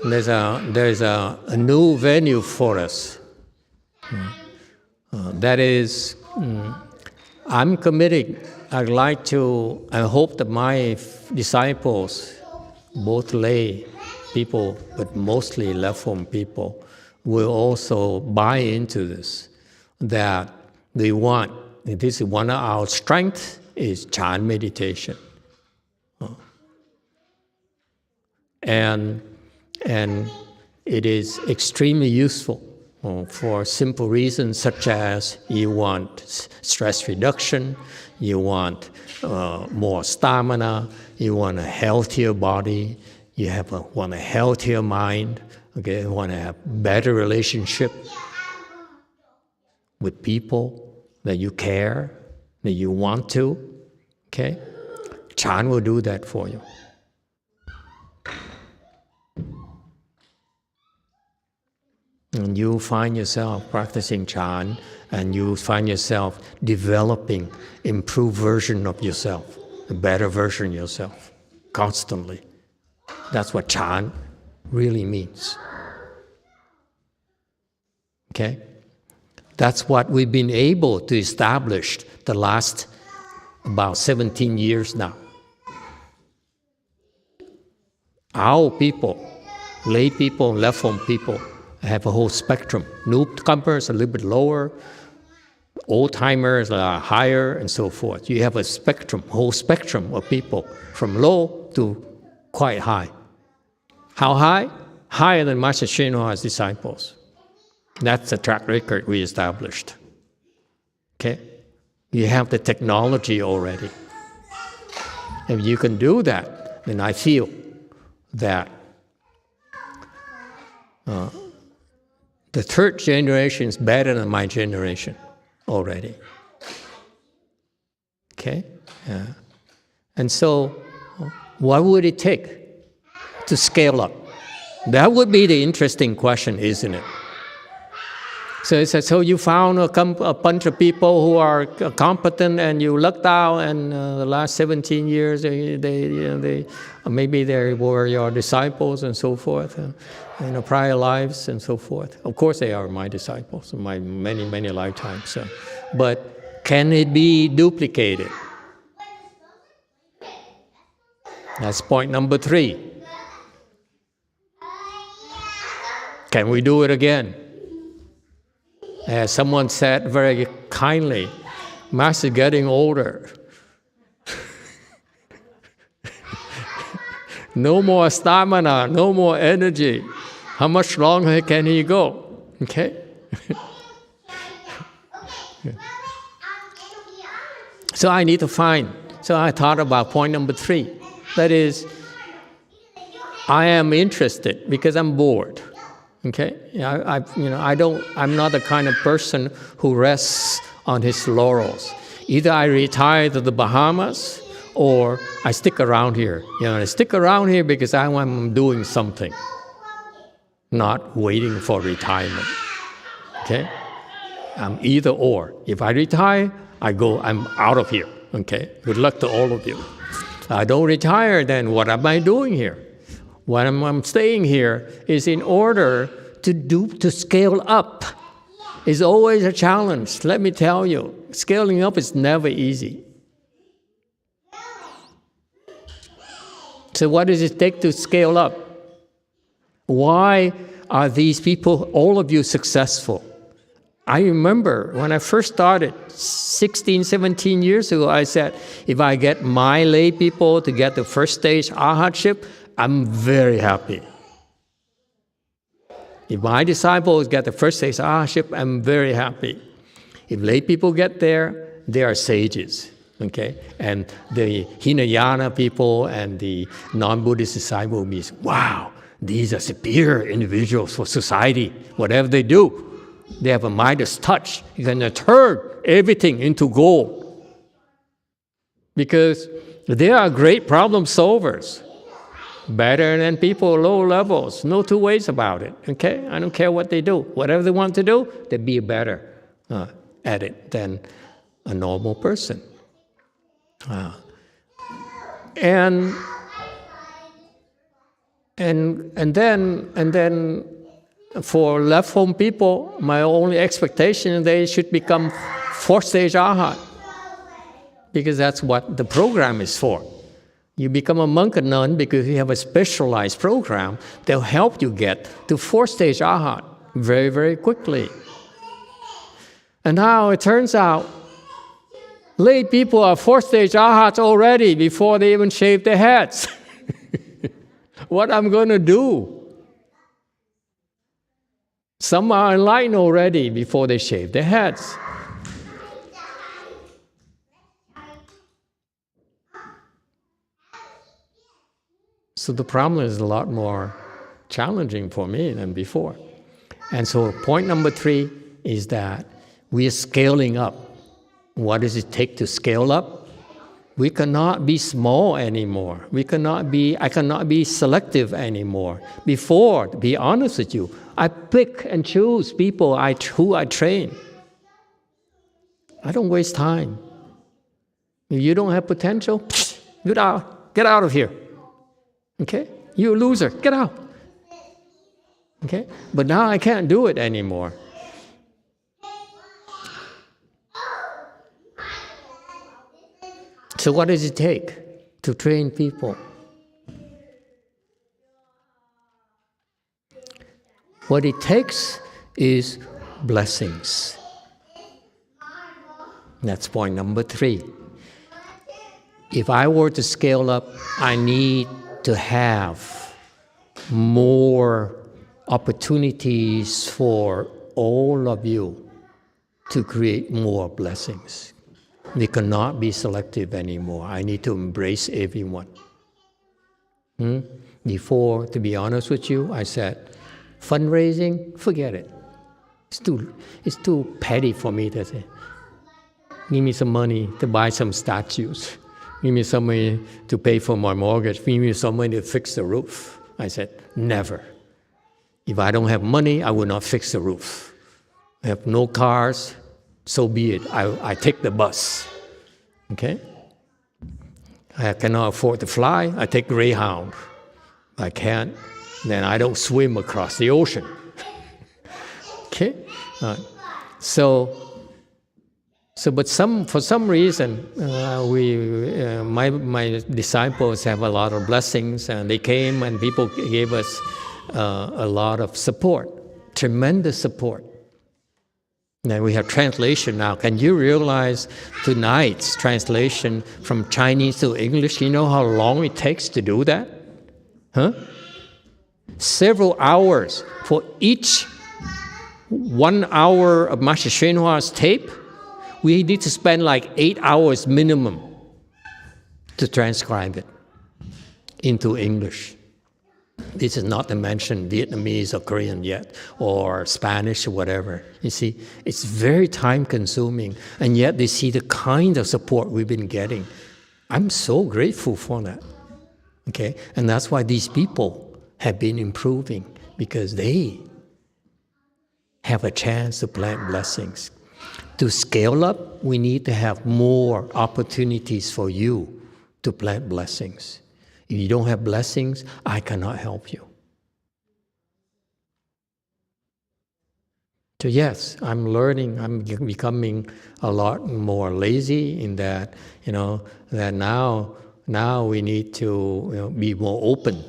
There's a new venue for us. That is, I'm committing. I hope that my disciples, both lay people, but mostly left-form people, will also buy into this, that this is one of our strengths, is Chan meditation. And it is extremely useful for simple reasons such as you want stress reduction, you want more stamina, you want a healthier body, you want a healthier mind, okay? You want to have better relationship with people that you care, that you want to, okay? Chan will do that for you. And you find yourself practicing Chan, and you find yourself developing improved version of yourself, a better version of yourself, constantly. That's what Chan really means. Okay? That's what we've been able to establish the last about 17 years now. Our people, lay people, left-form people, have a whole spectrum. Newcomers a little bit lower, old-timers are higher, and so forth. You have a spectrum, whole spectrum of people, from low to quite high. How high? Higher than Master YongHua's disciples. That's the track record we established. Okay? You have the technology already. If you can do that, then I feel that the third generation is better than my generation already. Okay? And so, what would it take to scale up? That would be the interesting question, isn't it? So you found a bunch of people who are competent, and you lucked out, and the last 17 years, they maybe they were your disciples and so forth, in prior lives and so forth. Of course, they are my disciples in my many lifetimes. But can it be duplicated? That's point number 3. Can we do it again? As someone said very kindly, Master is getting older. No more stamina, no more energy. How much longer can he go? Okay? So I need to find. So I thought about point number 3. That is, I am interested because I'm bored. Okay, I'm not the kind of person who rests on his laurels. Either I retire to the Bahamas, or I stick around here. I stick around here because I'm doing something, not waiting for retirement. Okay, I'm either or. If I retire, I'm out of here. Okay, good luck to all of you. I don't retire, then what am I doing here? What I'm staying here is in order to scale up. Is always a challenge. Let me tell you, scaling up is never easy. So what does it take to scale up? Why are these people, all of you, successful? I remember when I first started 16, 17 years ago, I said, if I get my lay people to get the first stage arhatship, I'm very happy. If my disciples get the first stage arhatship, I'm very happy. If lay people get there, they are sages. Okay? And the Hinayana people and the non-Buddhist disciples will be, wow, these are superior individuals for society, whatever they do. They have a Midas touch. You can turn everything into gold. Because they are great problem solvers. Better than people low levels. No two ways about it. Okay? I don't care what they do. Whatever they want to do, they'd be better at it than a normal person. And then for left home people, my only expectation is they should become fourth stage arhat, because that's what the program is for. You become a monk or nun because you have a specialized program that will help you get to fourth stage arhat very, very quickly. And now it turns out lay people are fourth stage arhats already before they even shave their heads. What I'm going to do? Some are enlightened already before they shave their heads. So the problem is a lot more challenging for me than before. And so point number 3 is that we are scaling up. What does it take to scale up? We cannot be small anymore. I cannot be selective anymore. Before, to be honest with you, I pick and choose people who I train. I don't waste time. If you don't have potential, get out of here. Okay? You're a loser, get out. Okay? But now I can't do it anymore. So what does it take to train people? What it takes is blessings. That's point number 3. If I were to scale up, I need to have more opportunities for all of you to create more blessings. We cannot be selective anymore. I need to embrace everyone. Before, to be honest with you, I said, fundraising, forget it. It's too petty for me to say, give me some money to buy some statues. Give me some money to pay for my mortgage. Give me some money to fix the roof. I said, never. If I don't have money, I will not fix the roof. I have no cars, so be it. I take the bus. Okay? I cannot afford to fly, I take Greyhound. I can't, then I don't swim across the ocean. Okay? But for some reason, my disciples have a lot of blessings, and they came and people gave us a lot of support, tremendous support. Now we have translation now. Can you realize tonight's translation from Chinese to English? You know how long it takes to do that? Several hours for each 1 hour of Master YongHua's tape. We need to spend like 8 hours minimum to transcribe it into English. This is not to mention Vietnamese or Korean yet, or Spanish or whatever. You see, it's very time-consuming, and yet they see the kind of support we've been getting. I'm so grateful for that. Okay, and that's why these people have been improving, because they have a chance to plant blessings. To scale up, we need to have more opportunities for you to plant blessings. If you don't have blessings, I cannot help you. So yes, I'm learning, I'm becoming a lot more lazy in that, that now we need to be more open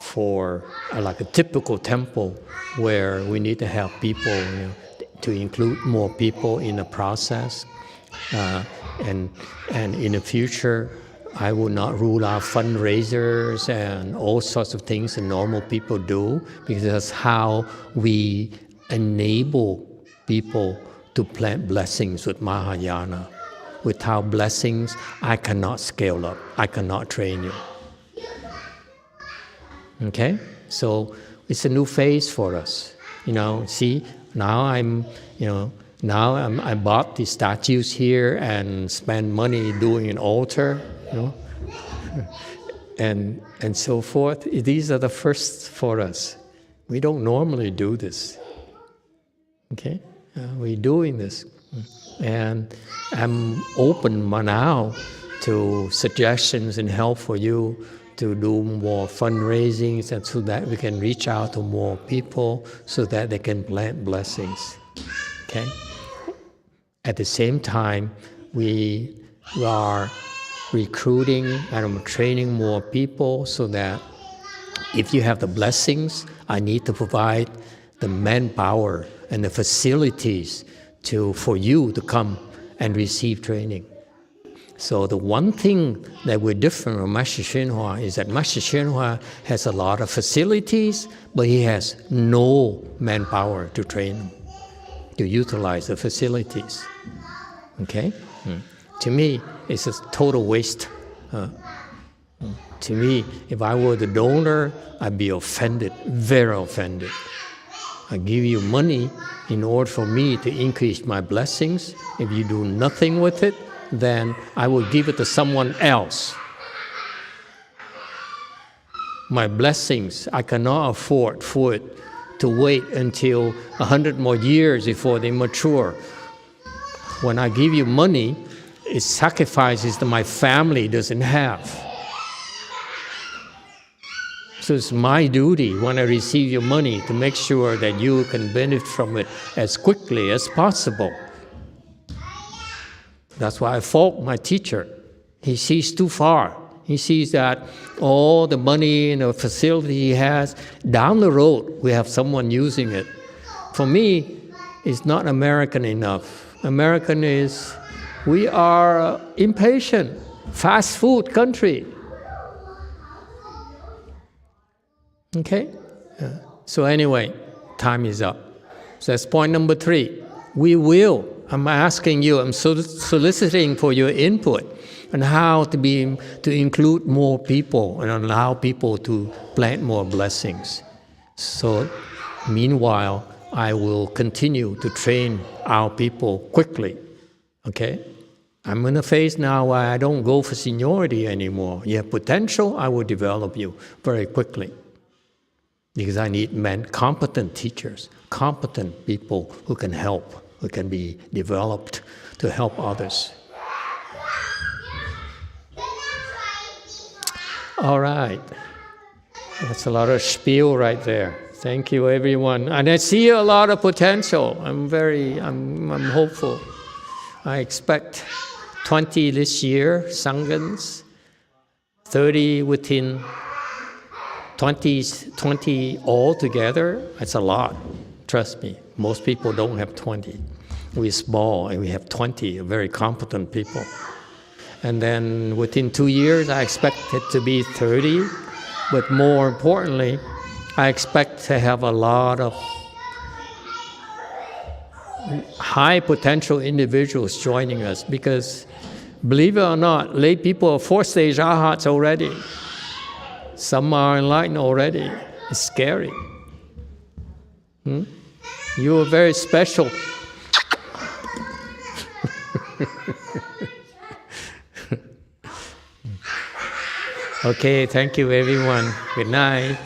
for like a typical temple where we need to have people, to include more people in the process. And in the future, I will not rule out fundraisers and all sorts of things that normal people do, because that's how we enable people to plant blessings with Mahayana. Without blessings, I cannot scale up. I cannot train you. Okay? So it's a new phase for us. See, now I bought the statues here and spend money doing an altar, and so forth. These are the firsts for us. We don't normally do this. Okay? We're doing this. And I'm open now to suggestions and help for you to do more fundraisings, and so that we can reach out to more people so that they can plant blessings. Okay? At the same time, we are recruiting and training more people so that if you have the blessings, I need to provide the manpower and the facilities for you to come and receive training. So the one thing that we're different from Master YongHua is that Master YongHua has a lot of facilities, but he has no manpower to train them, to utilize the facilities. Okay? To me, it's a total waste. To me, if I were the donor, I'd be offended, very offended. I give you money in order for me to increase my blessings. If you do nothing with it, then I will give it to someone else. My blessings, I cannot afford for it to wait until 100 more years before they mature. When I give you money, it's sacrifices that my family doesn't have. So it's my duty when I receive your money to make sure that you can benefit from it as quickly as possible. That's why I fault my teacher. He sees too far. He sees that all the money and the facility he has, down the road, we have someone using it. For me, it's not American enough. American is, we are impatient, fast food country. Okay? So anyway, time is up. So that's point number 3. I'm asking you, I'm soliciting for your input on how to include more people and allow people to plant more blessings. So meanwhile, I will continue to train our people quickly. Okay? I'm in a phase now where I don't go for seniority anymore. You have potential, I will develop you very quickly. Because I need competent teachers, competent people who can help, who can be developed to help others. All right. That's a lot of spiel right there. Thank you, everyone. And I see a lot of potential. I'm hopeful. I expect 20 this year, Sanghans, 30 within 20 altogether. That's a lot. Trust me. Most people don't have 20. We're small and we have 20 very competent people. And then within 2 years, I expect it to be 30. But more importantly, I expect to have a lot of high potential individuals joining us, because believe it or not, lay people are 4th-stage arhats already. Some are enlightened already. It's scary. You are very special. Okay, thank you everyone. Good night.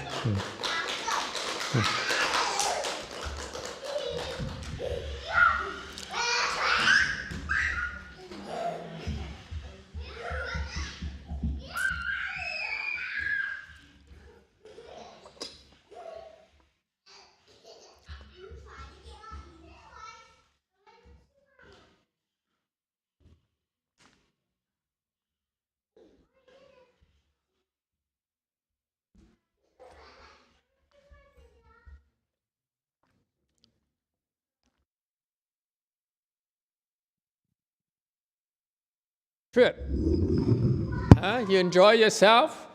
trip. You enjoy yourself?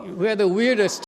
We're the weirdest